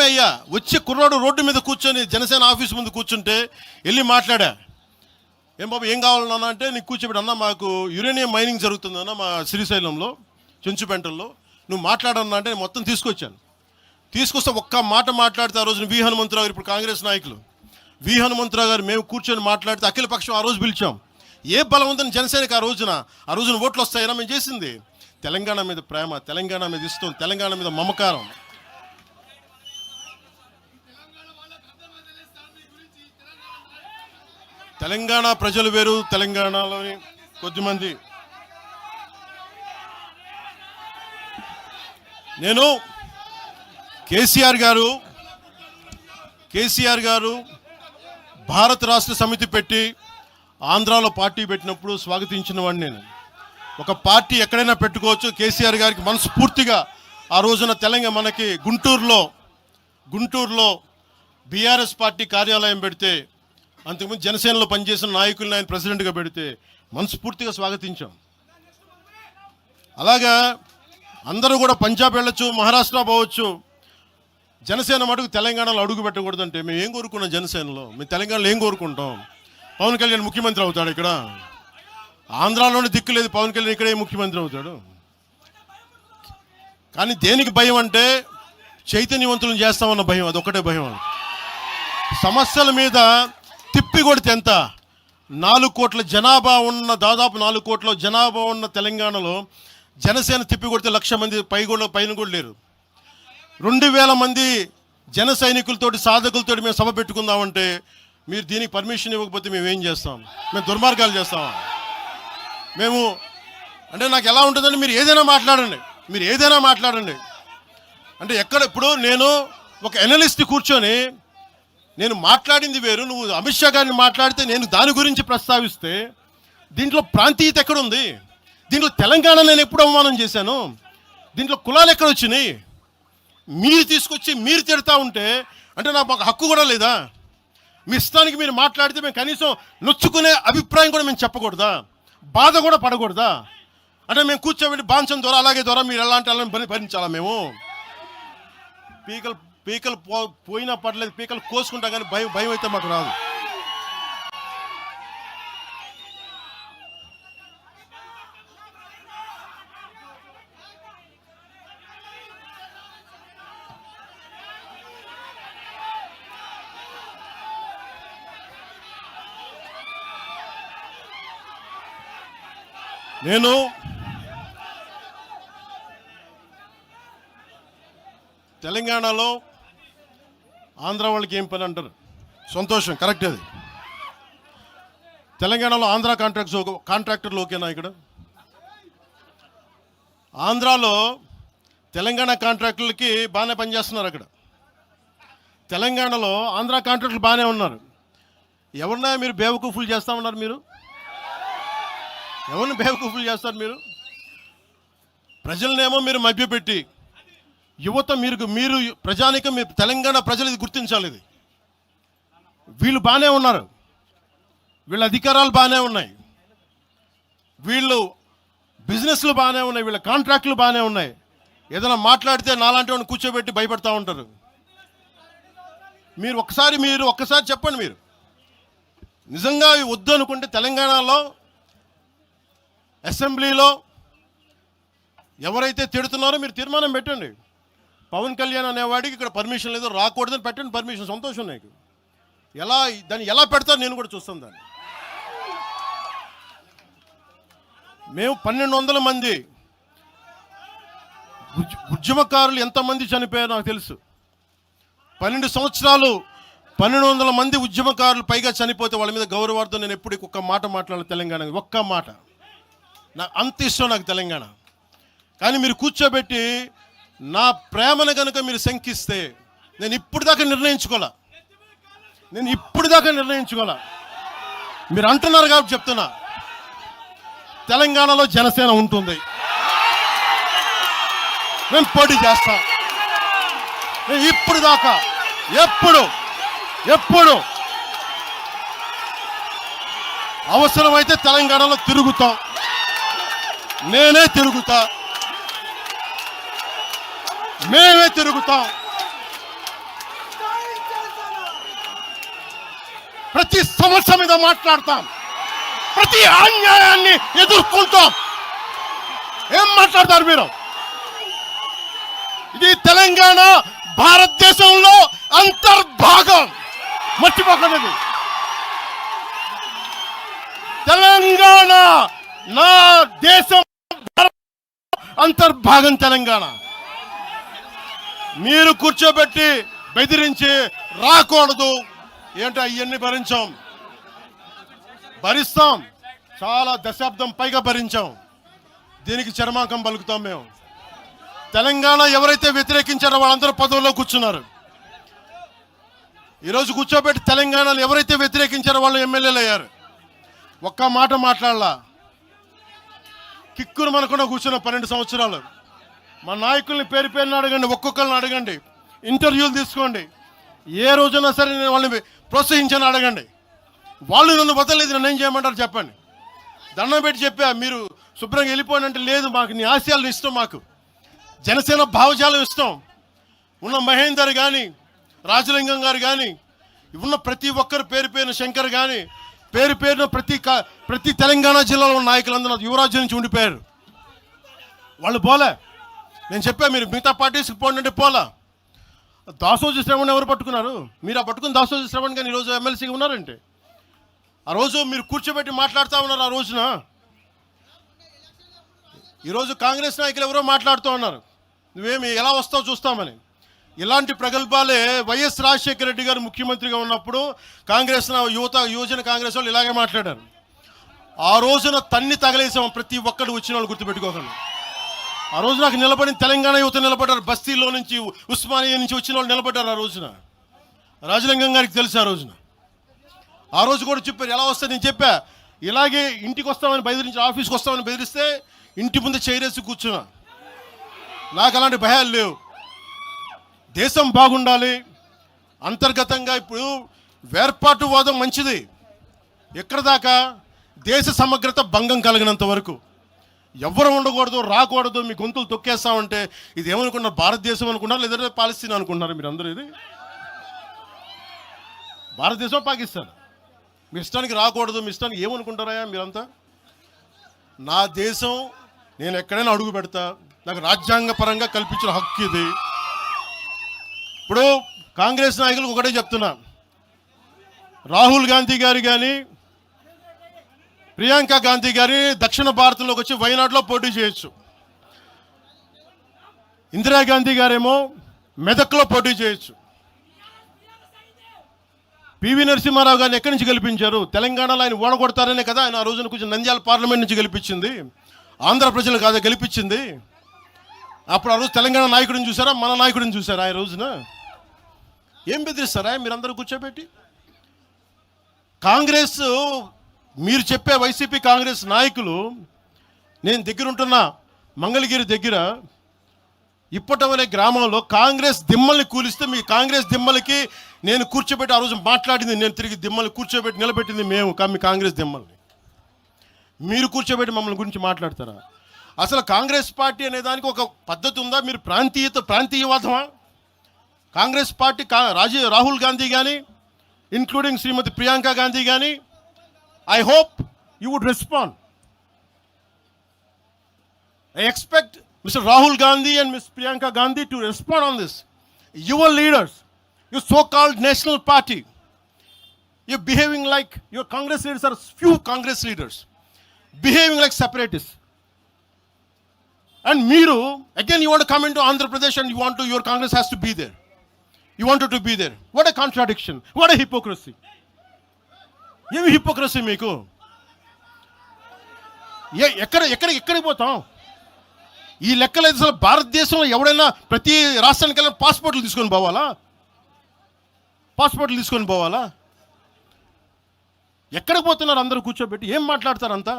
అయ్యా. వచ్చి కుర్రోడు రోడ్డు మీద కూర్చొని జనసేన ఆఫీస్ ముందు కూర్చుంటే వెళ్ళి మాట్లాడా, ఏం బాబు ఏం కావాలన్నా అంటే, నీకు కూర్చోబెట్టి అన్న మాకు యురేనియం మైనింగ్ జరుగుతుందన్న మా శ్రీశైలంలో చెంచుపెంటల్లో, నువ్వు మాట్లాడన్నా అంటే మొత్తం తీసుకొస్తే ఒక్క మాట మాట్లాడితే ఆ రోజున వి హనుమంతరావు గారు, ఇప్పుడు కాంగ్రెస్ నాయకులు వి హనుమంతరావు గారు, మేము కూర్చొని మాట్లాడితే అఖిల పక్షం ఆ రోజు పిలిచాం. ఏ బలం ఉందని జనసేనకి ఆ రోజున ఓట్లు వస్తాయన్నా మేము చేసింది తెలంగాణ మీద ప్రేమ, తెలంగాణ మీద ఇష్టం, తెలంగాణ మీద మమకారం. తెలంగాణ ప్రజలు వేరు, తెలంగాణలోని కొద్దిమంది. నేను కేసీఆర్ గారు భారత రాష్ట్ర సమితి పెట్టి ఆంధ్రాలో పార్టీ పెట్టినప్పుడు స్వాగతించిన వాడిని నేను. ఒక పార్టీ ఎక్కడైనా పెట్టుకోవచ్చు. కేసీఆర్ గారికి మనస్ఫూర్తిగా ఆ రోజున మనకి గుంటూరులో బీఆర్ఎస్ పార్టీ కార్యాలయం పెడితే, అంతకుముందు జనసేనలో పనిచేసిన నాయకులను ఆయన ప్రెసిడెంట్గా పెడితే మనస్ఫూర్తిగా స్వాగతించాం. అలాగా అందరూ కూడా పంజాబ్ వెళ్ళొచ్చు, మహారాష్ట్ర పోవచ్చు, జనసేన మటుకు తెలంగాణలో అడుగు పెట్టకూడదంటే మేము ఏం కోరుకున్నాం? జనసేనలో మేము తెలంగాణలో ఏం కోరుకుంటాం? పవన్ కళ్యాణ్ ముఖ్యమంత్రి అవుతాడు ఇక్కడ. ఆంధ్రాలోనే దిక్కు లేదు, పవన్ కళ్యాణ్ ఇక్కడే ముఖ్యమంత్రి అవుతాడు. కానీ దేనికి భయం అంటే, చైతన్యవంతులను చేస్తామన్న భయం, అదొక్కటే భయం. సమస్యల మీద తిప్పి కొడితే ఎంత? 4 కోట్ల జనాభా ఉన్న, దాదాపు 4 కోట్ల జనాభా ఉన్న తెలంగాణలో జనసేన తిప్పి కొడితే 1,00,000 మంది పైన కూడా లేరు. 2,000 మంది జన సైనికులతోటి, సాధకులతోటి మేము సభ పెట్టుకుందామంటే మీరు దీనికి పర్మిషన్ ఇవ్వకపోతే మేము ఏం చేస్తాం? మేము దుర్మార్గాలు చేస్తామా? మేము అంటే నాకు ఎలా ఉంటుందంటే, మీరు ఏదైనా మాట్లాడండి అంటే ఇప్పుడు నేను ఒక ఎనలిస్ట్ కూర్చొని నేను మాట్లాడింది వేరు, నువ్వు అమిత్ షా గారిని మాట్లాడితే నేను దాని గురించి ప్రస్తావిస్తే దీంట్లో ప్రాంతీయత ఎక్కడుంది? దీంట్లో తెలంగాణ నేను ఎప్పుడు అవమానం చేశాను? దీంట్లో కులాలు ఎక్కడ వచ్చినాయి? మీరు తీసుకొచ్చి మీరు తిడతా ఉంటే అంటే నాకు హక్కు కూడా లేదా? మీ ఇష్టానికి మీరు మాట్లాడితే మేము కనీసం నొచ్చుకునే అభిప్రాయం కూడా మేము చెప్పకూడదా? బాధ కూడా పడకూడదా? అంటే మేము కూర్చోబెట్టి బాంచం ద్వారా అలాగే ద్వారా మీరు ఎలాంటి వాళ్ళని భరించాలా? మేము పీకలు పోయినా పర్లేదు, పీకలు కోసుకుంటాం, కానీ భయం అయితే మాకు రాదు. నేను తెలంగాణలో ఆంధ్ర వాళ్ళకి ఏం పని అంటారు? సంతోషం, కరెక్ట్. అది తెలంగాణలో ఆంధ్ర కాంట్రాక్టర్లు ఓకేనా? ఇక్కడ ఆంధ్రాలో తెలంగాణ కాంట్రాక్టర్లకి బాగానే పనిచేస్తున్నారు. అక్కడ తెలంగాణలో ఆంధ్ర కాంట్రాక్టులు బాగానే ఉన్నారు. ఎవరినా మీరు బేవకూఫులు చేస్తా ఉన్నారు? మీరు ఎవరిని బేవకూఫులు చేస్తారు? మీరు ప్రజలనేమో మీరు మభ్యపెట్టి, యువత మీరు ప్రజానికం, మీరు తెలంగాణ ప్రజలు ఇది గుర్తించాలి. ఇది వీళ్ళు బాగానే ఉన్నారు, వీళ్ళ అధికారాలు బాగానే ఉన్నాయి, వీళ్ళు బిజినెస్లు బాగానే ఉన్నాయి, వీళ్ళ కాంట్రాక్టులు బాగానే ఉన్నాయి. ఏదైనా మాట్లాడితే నాలాంటి వాడిని కూర్చోబెట్టి భయపడతా ఉంటారు. మీరు ఒక్కసారి చెప్పండి. మీరు నిజంగా వద్దు అనుకుంటే తెలంగాణలో అసెంబ్లీలో ఎవరైతే తిడుతున్నారో మీరు తీర్మానం పెట్టండి. పవన్ కళ్యాణ్ అనేవాడికి ఇక్కడ పర్మిషన్ లేదు, రాకూడదని పెట్టండి పర్మిషన్. సంతోషం నాకు. దాన్ని ఎలా పెడతారో నేను కూడా చూస్తాను. దాన్ని మేము 1200 మంది ఉద్యమకారులు ఎంతమంది చనిపోయారో నాకు తెలుసు. 12 సంవత్సరాలు 1200 మంది ఉద్యమకారులు పైగా చనిపోతే వాళ్ళ మీద గౌరవార్థం నేను ఎప్పుడు ఒక్క మాట మాట్లాడాలి తెలంగాణ. ఒక్క మాట. నాకు అంత ఇష్టం నాకు తెలంగాణ. కానీ మీరు కూర్చోబెట్టి నా ప్రేమను కనుక మీరు శంకిస్తే నేను ఇప్పుడు దాకా నిర్ణయించుకోలే. మీరు అంటున్నారు కాబట్టి చెప్తున్నా. తెలంగాణలో జనసేన ఉంటుంది, మేము పోటీ చేస్తాం. ఇప్పుడు దాకా ఎప్పుడు అవసరమైతే తెలంగాణలో తిరుగుతాం. నేనే తిరుగుతా, మేమే తిరుగుతాం. ప్రతి సమస్య మీద మాట్లాడతాం, ప్రతి అన్యాయాన్ని ఎదుర్కొంటాం. ఏం మాట్లాడతారు మీరు? ఇది తెలంగాణ భారతదేశంలో అంతర్భాగం, మర్చిపోకండి. తెలంగాణ నా దేశం అంతర్భాగం. తెలంగాణ మీరు కూర్చోబెట్టి బెదిరించి రాకూడదు ఏంటో అవన్నీ భరిస్తాం. చాలా దశాబ్దం పైగా భరించాం. దీనికి చర్మాంకం పలుకుతాం మేము. తెలంగాణ ఎవరైతే వ్యతిరేకించారో వాళ్ళందరూ పదవుల్లో కూర్చున్నారు. ఈరోజు కూర్చోబెట్టి తెలంగాణలో ఎవరైతే వ్యతిరేకించారో వాళ్ళు ఎమ్మెల్యేలు అయ్యారు. ఒక్క మాట మాట్లాడలా. కిక్కురు మనకుండా కూర్చున్న 12 సంవత్సరాలు. మా నాయకుల్ని పేరుని అడగండి, ఒక్కొక్కరిని అడగండి, ఇంటర్వ్యూలు తీసుకోండి. ఏ రోజైనా సరే నేను వాళ్ళని ప్రోత్సహించాను అడగండి. వాళ్ళు నన్ను వదలలేదు, నన్ను ఏం చేయమంటారు చెప్పండి. దండం పెట్టి చెప్పా, మీరు శుభ్రంగా వెళ్ళిపోండి అంటే లేదు, మాకు నీ ఆశయాలను ఇష్టం, మాకు జనసేన భావజాలం ఇష్టం. ఉన్న మహేందర్ కానీ, రాజలింగం గారు కానీ, ఉన్న ప్రతి ఒక్కరు పేరున శంకర్ కానీ, పేరున ప్రతి తెలంగాణ జిల్లాలో ఉన్న నాయకులందరూ యువరాజ్యం నుంచి ఉండిపోయారు. వాళ్ళు పోలే. నేను చెప్పా, మీరు మిగతా పార్టీస్కి పోండి అంటే పోలా. దాసోజు శ్రవణ్ ఎవరు పట్టుకున్నారు? మీరు ఆ పట్టుకుని దాసోజు శ్రవణ్ కానీ ఈరోజు ఎమ్మెల్సీగా ఉన్నారంటే, ఆ రోజు మీరు కూర్చోబెట్టి మాట్లాడుతూ ఉన్నారు. ఆ రోజున ఈరోజు కాంగ్రెస్ నాయకులు ఎవరో మాట్లాడుతూ ఉన్నారు, నువ్వేమి ఎలా వస్తావు చూస్తామని. ఇలాంటి ప్రగల్భాలే వైఎస్ రాజశేఖర రెడ్డి గారు ముఖ్యమంత్రిగా ఉన్నప్పుడు కాంగ్రెస్ యువజన కాంగ్రెస్ వాళ్ళు ఇలాగే మాట్లాడారు. ఆ రోజున తన్ని తగలేసాం ప్రతి ఒక్కడు వచ్చిన వాళ్ళు, గుర్తుపెట్టుకోకండి. ఆ రోజు నాకు నిలబడిన తెలంగాణ యువత నిలబడ్డారు. బస్తీలో నుంచి, ఉస్మానియా నుంచి వచ్చిన వాళ్ళు నిలబడ్డారు. ఆ రోజున రాజలింగం గారికి తెలుసు. ఆ రోజు కూడా చెప్పారు ఎలా వస్తే. నేను చెప్పా, ఇలాగే ఇంటికి వస్తామని బెదిరించి, ఆఫీస్కి వస్తామని బెదిరిస్తే ఇంటి ముందు చైరేసి కూర్చున్నా. నాకు అలాంటి భయాలు లేవు. దేశం బాగుండాలి. అంతర్గతంగా ఇప్పుడు వేర్పాటువాదం మంచిది. ఎక్కడ దాకా? దేశ సమగ్రత భంగం కలిగినంత వరకు. ఎవరు ఉండకూడదు, రాకూడదు, మీ గొంతులు తొక్కేస్తామంటే ఇది ఏమనుకున్నారు? భారతదేశం అనుకున్నారు, లేదా పాలస్తీనా అనుకుంటున్నారు? మీరు అందరూ ఇది భారతదేశం, పాకిస్తాన్. మీ ఇష్టానికి రాకూడదు, మీ ఇష్టానికి ఏమనుకుంటారా మీరంతా? నా దేశం, నేను ఎక్కడైనా అడుగు పెడతా. నాకు రాజ్యాంగ పరంగా కల్పించిన హక్కు ఇది. ఇప్పుడు కాంగ్రెస్ నాయకులకు ఒకటే చెప్తున్నా, రాహుల్ గాంధీ గారు కానీ, ప్రియాంక గాంధీ గారి దక్షిణ భారతంలోకి వచ్చి వైనాడులో పోటీ చేయొచ్చు. ఇందిరాగాంధీ గారేమో మెదక్లో పోటీ చేయొచ్చు. పివి నరసింహారావు గారిని ఎక్కడి నుంచి గెలిపించారు? తెలంగాణలో ఆయన ఓడగొడతారనే కదా ఆయన ఆ రోజున కొంచెం నంద్యాల పార్లమెంట్ నుంచి గెలిపించింది. ఆంధ్ర ప్రజలు కాదా గెలిపించింది? అప్పుడు ఆ రోజు తెలంగాణ నాయకుడిని చూసారా, మన నాయకుడిని చూసారా? ఆ రోజున ఏం బెదిరిస్తారా మీరందరూ కూర్చోబెట్టి? కాంగ్రెస్, మీరు చెప్పే వైసీపీ కాంగ్రెస్ నాయకులు, నేను దగ్గరుంటున్న మంగళగిరి దగ్గర ఇప్పటవలే గ్రామంలో కాంగ్రెస్ దిమ్మల్ని కూలిస్తే మీ కాంగ్రెస్ దిమ్మలకి నేను కూర్చోబెట్టి ఆ రోజు మాట్లాడింది, నేను తిరిగి దిమ్మల్ని కూర్చోబెట్టి నిలబెట్టింది మేము, మీ కాంగ్రెస్ దిమ్మల్ని మీరు కూర్చోబెట్టి మమ్మల్ని గురించి మాట్లాడతారా? అసలు కాంగ్రెస్ పార్టీ అనే దానికి ఒక పద్ధతి ఉందా? మీరు ప్రాంతీయవాదమా? కాంగ్రెస్ పార్టీ రాహుల్ గాంధీ కానీ, ఇంక్లూడింగ్ శ్రీమతి ప్రియాంక గాంధీ కానీ, I hope you would respond. I expect Mr. Rahul Gandhi and Ms. Priyanka Gandhi to respond on this. Your leaders, your so-called national party, you're behaving like, your Congress leaders are few Congress leaders, behaving like separatists. And Meeru, again you want to come into Andhra Pradesh and your Congress has to be there. You wanted to be there. What a contradiction. What a hypocrisy. Yemi hypocrisy meeku. ఎక్కడికి పోతాం? ఈ లెక్కలు అసలు భారతదేశంలో ఎవడైనా ప్రతి రాష్ట్రానికి వెళ్ళిన పాస్పోర్ట్లు తీసుకొని పోవాలా? ఎక్కడికి పోతున్నారు అందరూ కూర్చోబెట్టి? ఏం మాట్లాడతారు అంతా?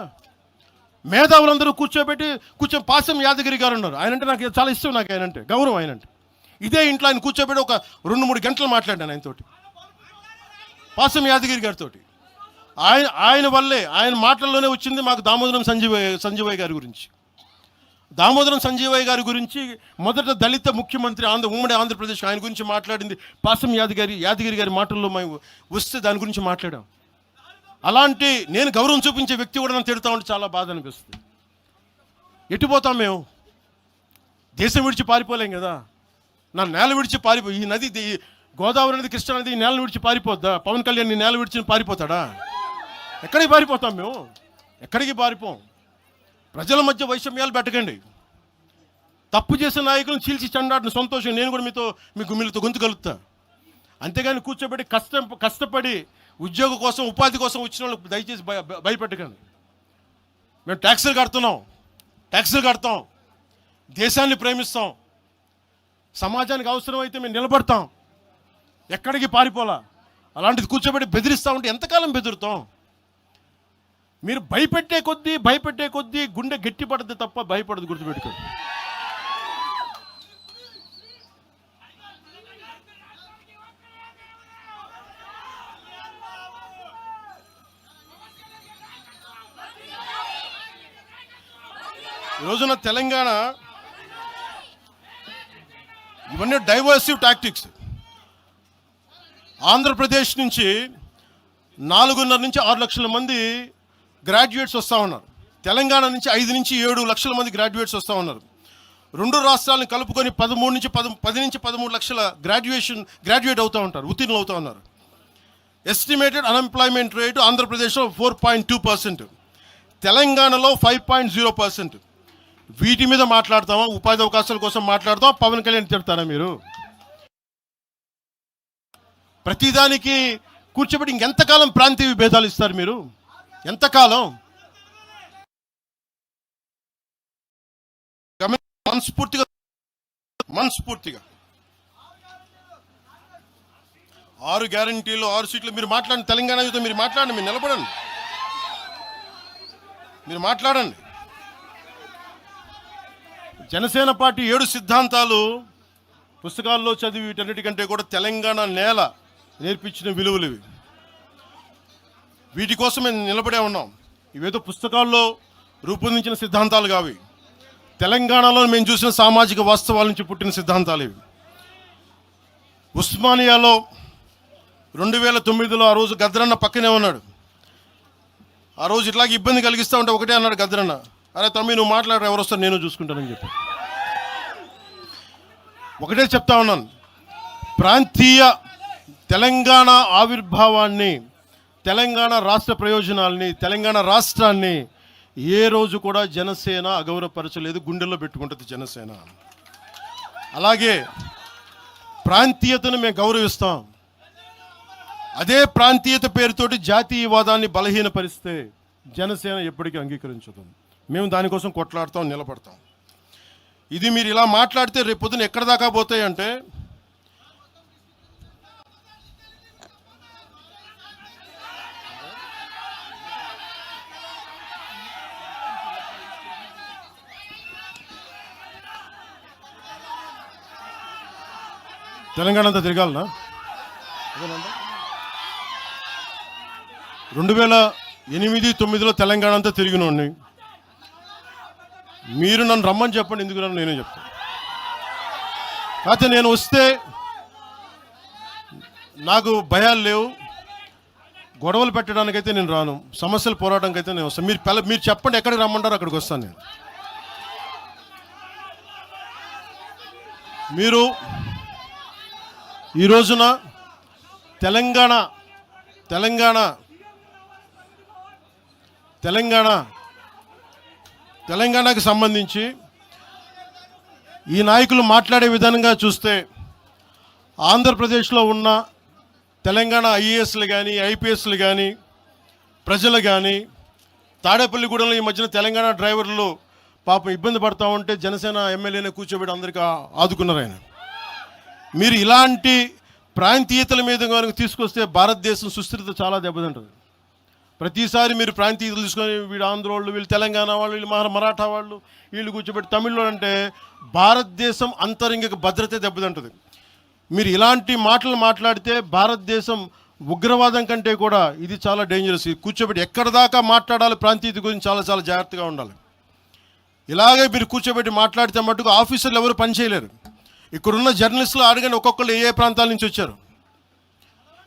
మేధావులందరూ కూర్చొని పాసం యాదగిరి గారు ఉన్నారు. ఆయనంటే నాకు చాలా ఇష్టం, నాకు ఆయనంటే గౌరవం. ఆయనంటే ఇదే ఇంట్లో ఆయన కూర్చోబెట్టి ఒక 2-3 గంటలు మాట్లాడాను ఆయనతోటి, పాసం యాదగిరి గారితో. ఆయన వల్లే, ఆయన మాటల్లోనే వచ్చింది మాకు దామోదరం సంజీవయ్య గారి గురించి. దామోదరం సంజీవయ్య గారి గురించి మొదట దళిత ముఖ్యమంత్రి ఉమ్మడి ఆంధ్రప్రదేశ్, ఆయన గురించి మాట్లాడింది పాసం యాదగిరి గారి మాటల్లో మేము వస్తే దాని గురించి మాట్లాడాం. అలాంటి నేను గౌరవం చూపించే వ్యక్తి కూడా నన్ను తిడతా ఉంటే చాలా బాధ అనిపిస్తుంది. ఎటుపోతాం మేము? దేశం విడిచి పారిపోలేం కదా. నా నేల విడిచి ఈ నది, గోదావరి నది, కృష్ణా నది ఈ నేలను విడిచి పారిపోద్దా? పవన్ కళ్యాణ్ నీ నేల విడిచి పారిపోతాడా? ఎక్కడికి పారిపోతాం మేము? ఎక్కడికి పారిపోం. ప్రజల మధ్య వైషమ్యాలు పెట్టకండి. తప్పు చేసిన నాయకులను చీల్చి చెండాడిన సంతోషం నేను కూడా మీతో గొంతు కలుపుతా. అంతేగాని కూర్చోబెట్టి కష్టపడి ఉద్యోగం కోసం, ఉపాధి కోసం వచ్చిన వాళ్ళకి దయచేసి భయపెట్టకండి. మేము ట్యాక్సులు కడతాం, దేశాన్ని ప్రేమిస్తాం, సమాజానికి అవసరమైతే మేము నిలబడతాం, ఎక్కడికి పారిపోలా. అలాంటిది కూర్చోబెట్టి బెదిరిస్తూ ఉంటే ఎంతకాలం బెదురుతాం? మీరు భయపెట్టే కొద్దీ గుండె గట్టి పడద్దు తప్ప భయపడదు, గుర్తుపెట్టుకోండి. ఈ రోజున తెలంగాణ ఇవన్నీ డైవర్సివ్ టాక్టిక్స్. ఆంధ్రప్రదేశ్ నుంచి 4.5 నుంచి 6 లక్షల మంది గ్రాడ్యుయేట్స్ వస్తూ ఉన్నారు. తెలంగాణ నుంచి 5 నుంచి 7 లక్షల మంది గ్రాడ్యుయేట్స్ వస్తూ ఉన్నారు. 2 రాష్ట్రాలను కలుపుకొని 10 నుంచి 13 లక్షల గ్రాడ్యుయేట్ అవుతూ ఉంటారు, ఉత్తీర్ణులు అవుతూ ఉన్నారు. ఎస్టిమేటెడ్ అన్ఎంప్లాయ్మెంట్ రేటు ఆంధ్రప్రదేశ్లో 4.2%, తెలంగాణలో 5.0%. వీటి మీద మాట్లాడతామా? ఉపాధి అవకాశాల కోసం మాట్లాడతామా? పవన్ కళ్యాణ్ తిడతారా మీరు? ప్రతిదానికి కూర్చోబెట్టి ఇంకెంతకాలం ప్రాంతీయ విభేదాలు ఇస్తారు మీరు? ఎంతకాలం? మనస్ఫూర్తిగా 6 గ్యారంటీలు, 6 సీట్లు మీరు మాట్లాడండి. తెలంగాణ యువత మీరు మాట్లాడండి, మీరు నిలబడండి, మీరు మాట్లాడండి. జనసేన పార్టీ 7 సిద్ధాంతాలు పుస్తకాల్లో చదివి వీటన్నిటికంటే కూడా తెలంగాణ నేల నేర్పించిన విలువలు ఇవి. వీటి కోసం మేము నిలబడే ఉన్నాం. ఇవేదో పుస్తకాల్లో రూపొందించిన సిద్ధాంతాలు కావి. తెలంగాణలో మేము చూసిన సామాజిక వాస్తవాల నుంచి పుట్టిన సిద్ధాంతాలు ఇవి. ఉస్మానియాలో 2009లో ఆ రోజు గద్రన్న పక్కనే ఉన్నాడు. ఆ రోజు ఇట్లాగే ఇబ్బంది కలిగిస్తూ ఉంటే ఒకటే అన్నాడు గద్రన్న, అరే తమ్మి నువ్వు మాట్లాడరు, ఎవరు వస్తారు నేను చూసుకుంటానని చెప్పి. ఒకటే చెప్తా ఉన్నాను, ప్రాంతీయ తెలంగాణ ఆవిర్భావాన్ని, తెలంగాణ రాష్ట్ర ప్రయోజనాల్ని, తెలంగాణ రాష్ట్రాన్ని ఏ రోజు కూడా జనసేన అగౌరవపరచలేదు, గుండెల్లో పెట్టుకుంటుంది జనసేన. అలాగే ప్రాంతీయతను మేము గౌరవిస్తాం. అదే ప్రాంతీయత పేరుతోటి జాతీయవాదాన్ని బలహీనపరిస్తే జనసేన ఎప్పటికీ అంగీకరించదు. మేము దానికోసం కొట్లాడతాం, నిలబడతాం. ఇది మీరు ఇలా మాట్లాడితే రేపు పొద్దున ఎక్కడ దాకా పోతాయి అంటే తెలంగాణ అంతా తిరగాలనా? 2008-9లో తెలంగాణ అంతా తిరిగినోడిని. మీరు నన్ను రమ్మని చెప్పండి, ఎందుకు నన్ను నేనే చెప్తాను. కాకపోతే నేను వస్తే నాకు భయాలు లేవు, గొడవలు పెట్టడానికైతే నేను రాను, సమస్యలు పోరాటానికి అయితే నేను వస్తాను. మీరు చెప్పండి ఎక్కడికి రమ్మంటారో అక్కడికి వస్తాను నేను. మీరు ఈ రోజున తెలంగాణకి సంబంధించి ఈ నాయకులు మాట్లాడే విధానంగా చూస్తే ఆంధ్రప్రదేశ్లో ఉన్న తెలంగాణ ఐఏఎస్లు కానీ ఐపీఎస్లు కానీ ప్రజలు కానీ తాడేపల్లిగూడెంలో ఈ మధ్యన తెలంగాణ డ్రైవర్లు పాపం ఇబ్బంది పడతా ఉంటే జనసేన ఎమ్మెల్యేనే కూర్చోబెట్టి అందరికీ ఆదుకున్నారు ఆయన. మీరు ఇలాంటి ప్రాంతీయతల మీద కనుక తీసుకొస్తే భారతదేశం సుస్థిరత చాలా దెబ్బతింటుంది. ప్రతిసారి మీరు ప్రాంతీయతలు తీసుకొని వీళ్ళు ఆంధ్ర వాళ్ళు, వీళ్ళు తెలంగాణ వాళ్ళు, వీళ్ళు మరాఠా వాళ్ళు, వీళ్ళు కూర్చోబెట్టి తమిళలో అంటే భారతదేశం అంతరంగిక భద్రత దెబ్బతింటుంది. మీరు ఇలాంటి మాటలు మాట్లాడితే భారతదేశం ఉగ్రవాదం కంటే కూడా ఇది చాలా డేంజరస్. కూర్చోబెట్టి ఎక్కడ దాకా మాట్లాడాలి, ప్రాంతీయత గురించి చాలా చాలా జాగ్రత్తగా ఉండాలి. ఇలాగే మీరు కూర్చోబెట్టి మాట్లాడితే మటుకు ఆఫీసర్లు ఎవరు పనిచేయలేరు. ఇక్కడున్న జర్నలిస్టులు అడగండి, ఒక్కొక్కరు ఏ ప్రాంతాల నుంచి వచ్చారు,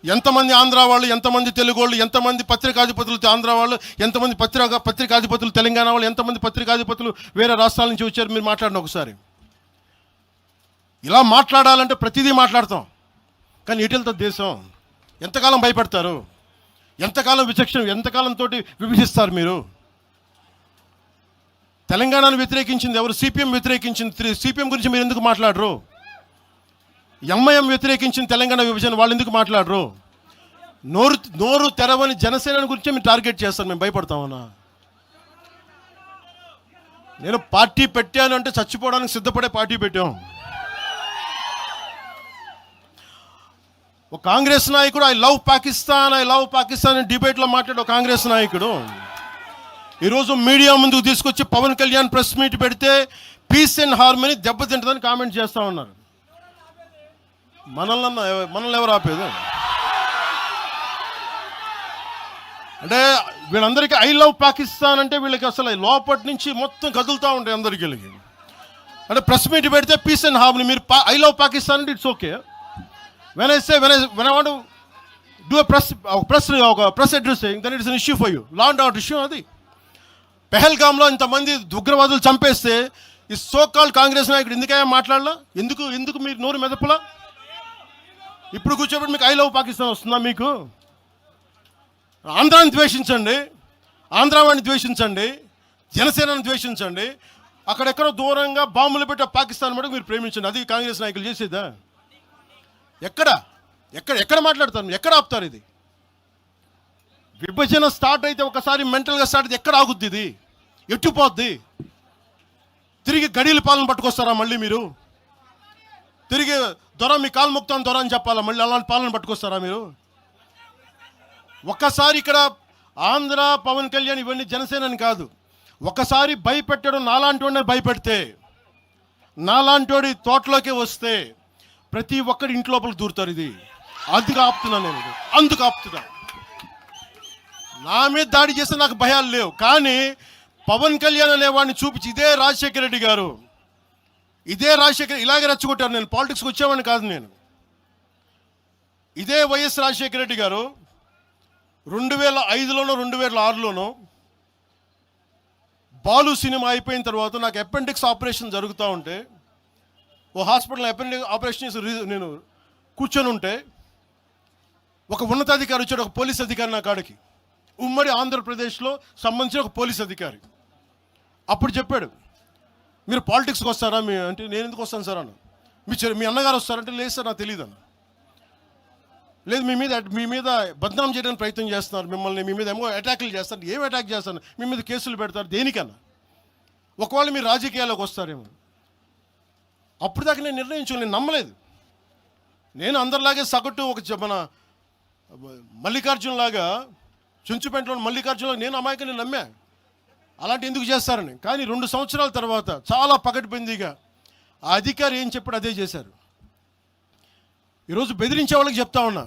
ఎంతమంది ఆంధ్ర వాళ్ళు, ఎంతమంది తెలుగు వాళ్ళు, ఎంతమంది పత్రికాధిపతులు ఆంధ్ర వాళ్ళు, ఎంతమంది పత్రికాధిపతులు తెలంగాణ వాళ్ళు, ఎంతమంది పత్రికాధిపతులు వేరే రాష్ట్రాల నుంచి వచ్చారు. మీరు మాట్లాడిన ఒకసారి. ఇలా మాట్లాడాలంటే ప్రతిదీ మాట్లాడతాం, కానీ ఎటులతో దేశం? ఎంతకాలం భయపడతారు? ఎంతకాలం విచక్షణ, ఎంతకాలంతో విభజిస్తారు? మీరు తెలంగాణను వ్యతిరేకించింది ఎవరు? సిపిఎం వ్యతిరేకించింది. సిపిఎం గురించి మీరు ఎందుకు మాట్లాడరు? ఎంఐఎం వ్యతిరేకించిన తెలంగాణ విభజన, వాళ్ళు ఎందుకు మాట్లాడరు? నోరు తెరవని జనసేన గురించి మీరు టార్గెట్ చేస్తారు. మేము భయపడతామన్నా? నేను పార్టీ పెట్టాను అంటే చచ్చిపోవడానికి సిద్ధపడే పార్టీ పెట్టాం. ఒక కాంగ్రెస్ నాయకుడు ఐ లవ్ పాకిస్తాన్ డిబేట్లో మాట్లాడే ఒక కాంగ్రెస్ నాయకుడు ఈరోజు మీడియా ముందుకు తీసుకొచ్చి పవన్ కళ్యాణ్ ప్రెస్ మీట్ పెడితే పీస్ అండ్ హార్మనీ దెబ్బతింటుందని కామెంట్ చేస్తూ ఉన్నారు. మనల్ని ఎవరు ఆపేది? అంటే వీళ్ళందరికీ ఐ లవ్ పాకిస్తాన్ అంటే వీళ్ళకి అసలు లోపటి నుంచి మొత్తం కదులుతూ ఉంటాయి అందరికీ. అంటే ప్రెస్ మీట్ పెడితే పీస్ అండ్ హార్మనీ, మీరు ఐ లవ్ పాకిస్తాన్ అంటే it's okay. when I want to do a press address saying then it is an issue for you, law and order issue. అది పెహల్గామ్లో ఇంతమంది ఉగ్రవాదులు చంపేస్తే ఈ సోకాల్ కాంగ్రెస్ నాయకుడు ఎందుకయ్యా మాట్లాడలా? ఎందుకు మీరు నోరు మెదపలా? ఇప్పుడు కూర్చోబెట్టి మీకు ఐ లవ్ పాకిస్తాన్ వస్తుందా? మీకు ఆంధ్రాని ద్వేషించండి, ఆంధ్రావాణి ద్వేషించండి, జనసేనని ద్వేషించండి, అక్కడెక్కడో దూరంగా బాంబులు పెట్టే పాకిస్తాన్ మటుకు మీరు ప్రేమించండి. అది కాంగ్రెస్ నాయకులు చేసేదా? ఎక్కడ మాట్లాడతారు? ఎక్కడ ఆపుతారు? ఇది విభజన స్టార్ట్ అయితే ఒకసారి మెంటల్గా స్టార్ట్ అయితే ఎక్కడ ఆగుద్ది? ఇది ఎట్టుపోద్ది? తిరిగి గడీల పాలన పట్టుకొస్తారా మళ్ళీ మీరు? తిరిగి దొర మీ కాలు ముక్తాను దొర అని చెప్పాలా? మళ్ళీ అలాంటి పాలన పట్టుకొస్తారా మీరు? ఒక్కసారి ఇక్కడ ఆంధ్ర పవన్ కళ్యాణ్ ఇవన్నీ జనసేనని కాదు, ఒకసారి భయపెట్టడం నాలాంటి వాడిని భయపెడితే, నాలాంటి తోటలోకి వస్తే ప్రతి ఒక్కరి ఇంటి లోపల దూరుతారు. ఇది అందుకు ఆపుతున్నా నేను, అందుకు ఆపుతున్నా. నా మీద దాడి చేస్తే నాకు భయాలు లేవు, కానీ పవన్ కళ్యాణ్ అనేవాడిని చూపించి ఇదే రాజశేఖర రెడ్డి గారు ఇలాగే రెచ్చగొట్టారు. నేను పాలిటిక్స్కి వచ్చేవాడిని కాదు. నేను ఇదే వైఎస్ రాజశేఖర రెడ్డి గారు 2005లోనో 2006లోనో బాలు సినిమా అయిపోయిన తర్వాత నాకు అపెండిక్స్ ఆపరేషన్ జరుగుతూ ఉంటే ఓ హాస్పిటల్ అపెండిక్స్ ఆపరేషన్ చేసి నేను కూర్చొని ఉంటే ఒక ఉన్నతాధికారి వచ్చాడు, ఒక పోలీస్ అధికారి నా కాడికి, ఉమ్మడి ఆంధ్రప్రదేశ్లో సంబంధించిన ఒక పోలీస్ అధికారి. అప్పుడు చెప్పాడు, మీరు పాలిటిక్స్కి వస్తారా? అంటే నేను ఎందుకు వస్తాను సార్ అన్న. మీ అన్నగారు వస్తారంటే లేదు సార్ నాకు తెలియదు అన్న. లేదు మీ మీద బద్నాం చేయడానికి ప్రయత్నం చేస్తున్నారు, మిమ్మల్ని మీ మీద ఏమో అటాక్లు చేస్తారు. ఏం అటాక్ చేస్తాను? మీ మీద కేసులు పెడతారు దేనికన్నా? ఒకవేళ మీరు రాజకీయాల్లోకి వస్తారేమో. అప్పుడు దాకా నేను నిర్ణయించుకోలేదు, నేను నమ్మలేదు. నేను అందరిలాగే సగటు మన మల్లికార్జున్ లాగా, చుంచుపెంటలో మల్లికార్జున నేను అమాయకుని నమ్మా అలాంటి ఎందుకు చేస్తారని. కానీ 2 సంవత్సరాల తర్వాత చాలా పకడ్బందీగా ఆ అధికారి ఏం చెప్పాడు అదే చేశారు. ఈరోజు బెదిరించే వాళ్ళకి చెప్తా ఉన్నా,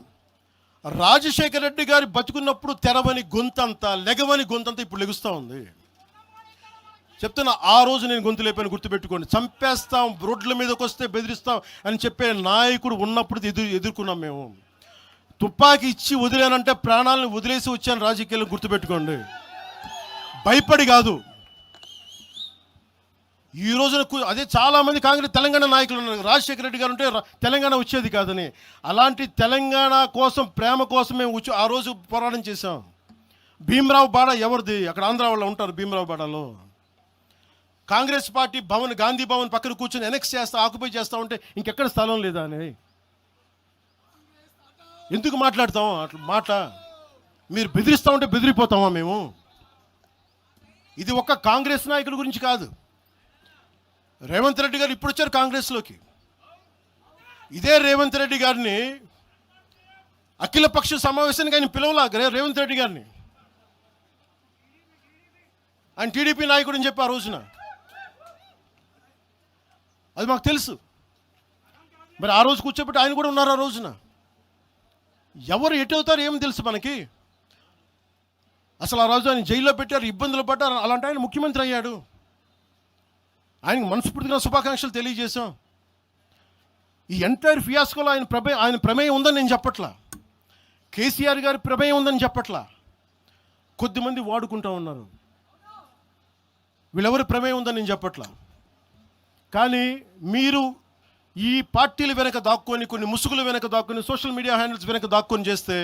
రాజశేఖర రెడ్డి గారి బతుకున్నప్పుడు తెరవని గొంతంతా, లెగవని గొంతంతా ఇప్పుడు లెగుస్తూ ఉంది. చెప్తున్నా, ఆ రోజు నేను గొంతు లేపని గుర్తుపెట్టుకోండి. చంపేస్తాం, రోడ్ల మీదకి వస్తే బెదిరిస్తాం అని చెప్పే నాయకుడు ఉన్నప్పుడు ఎదుర్కొన్నాం మేము. తుపాకీ ఇచ్చి వదిలేనంటే ప్రాణాలను వదిలేసి వచ్చాను రాజకీయాలు, గుర్తుపెట్టుకోండి. భయపడి కాదు. ఈ రోజున అదే చాలామంది కాంగ్రెస్ తెలంగాణ నాయకులు ఉన్నారు, రాజశేఖర రెడ్డి గారు ఉంటే తెలంగాణ వచ్చేది కాదని. అలాంటి తెలంగాణ కోసం, ప్రేమ కోసం మేము ఆ రోజు పోరాటం చేశాం. భీమరావు బాడ ఎవరిది? అక్కడ ఆంధ్ర వాళ్ళు ఉంటారు భీమరావు బాడలో. కాంగ్రెస్ పార్టీ భవన్, గాంధీ భవన్ పక్కన కూర్చొని ఎనెక్స్ చేస్తా, ఆక్యుపై చేస్తా ఉంటే ఇంకెక్కడ స్థలం లేదా అని ఎందుకు మాట్లాడతాం అట్లా మాట? మీరు బెదిరిస్తూ ఉంటే బెదిరిపోతామా మేము? ఇది ఒక్క కాంగ్రెస్ నాయకుడి గురించి కాదు. రేవంత్ రెడ్డి గారు ఇప్పుడు వచ్చారు కాంగ్రెస్లోకి. ఇదే రేవంత్ రెడ్డి గారిని అఖిలపక్ష సమావేశానికి ఆయన పిలవలా. రేవంత్ రెడ్డి గారిని ఆయన టీడీపీ నాయకుడు అని చెప్పి ఆ రోజున, అది మాకు తెలుసు. మరి ఆ రోజు కూర్చోబెట్టి ఆయన కూడా ఉన్నారు ఆ రోజున. ఎవరు ఎటు అవుతారు ఏమి తెలుసు మనకి? అసలు ఆ రోజు ఆయన జైల్లో పెట్టారు, ఇబ్బందులు పడ్డారు. అలాంటి ఆయన ముఖ్యమంత్రి అయ్యాడు. ఆయనకు మనస్ఫూర్తిగా శుభాకాంక్షలు తెలియజేశాం. ఈ ఎంటైర్ ఫియాస్కోలో ఆయన ప్రమేయం ఉందని నేను చెప్పట్లా, కేసీఆర్ గారి ప్రమేయం ఉందని చెప్పట్లా. కొద్దిమంది వాడుకుంటూ ఉన్నారు, వీళ్ళెవరి ప్రమేయం ఉందని నేను చెప్పట్లా. కానీ మీరు ఈ పార్టీల వెనక దాక్కొని, కొన్ని ముసుగుల వెనక దాక్కొని, సోషల్ మీడియా హ్యాండిల్స్ వెనక దాక్కొని చేస్తే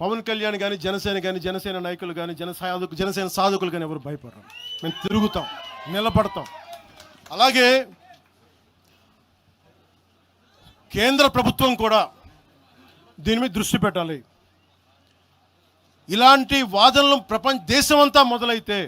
పవన్ కళ్యాణ్ కానీ, జనసేన నాయకులు కానీ, జనసేన సాధకులు కానీ ఎవరు భయపడరు. మేము తిరుగుతాం, నిలబడతాం. అలాగే కేంద్ర ప్రభుత్వం కూడా దీని మీద దృష్టి పెట్టాలి. ఇలాంటి వాదనలు దేశమంతా మొదలైతే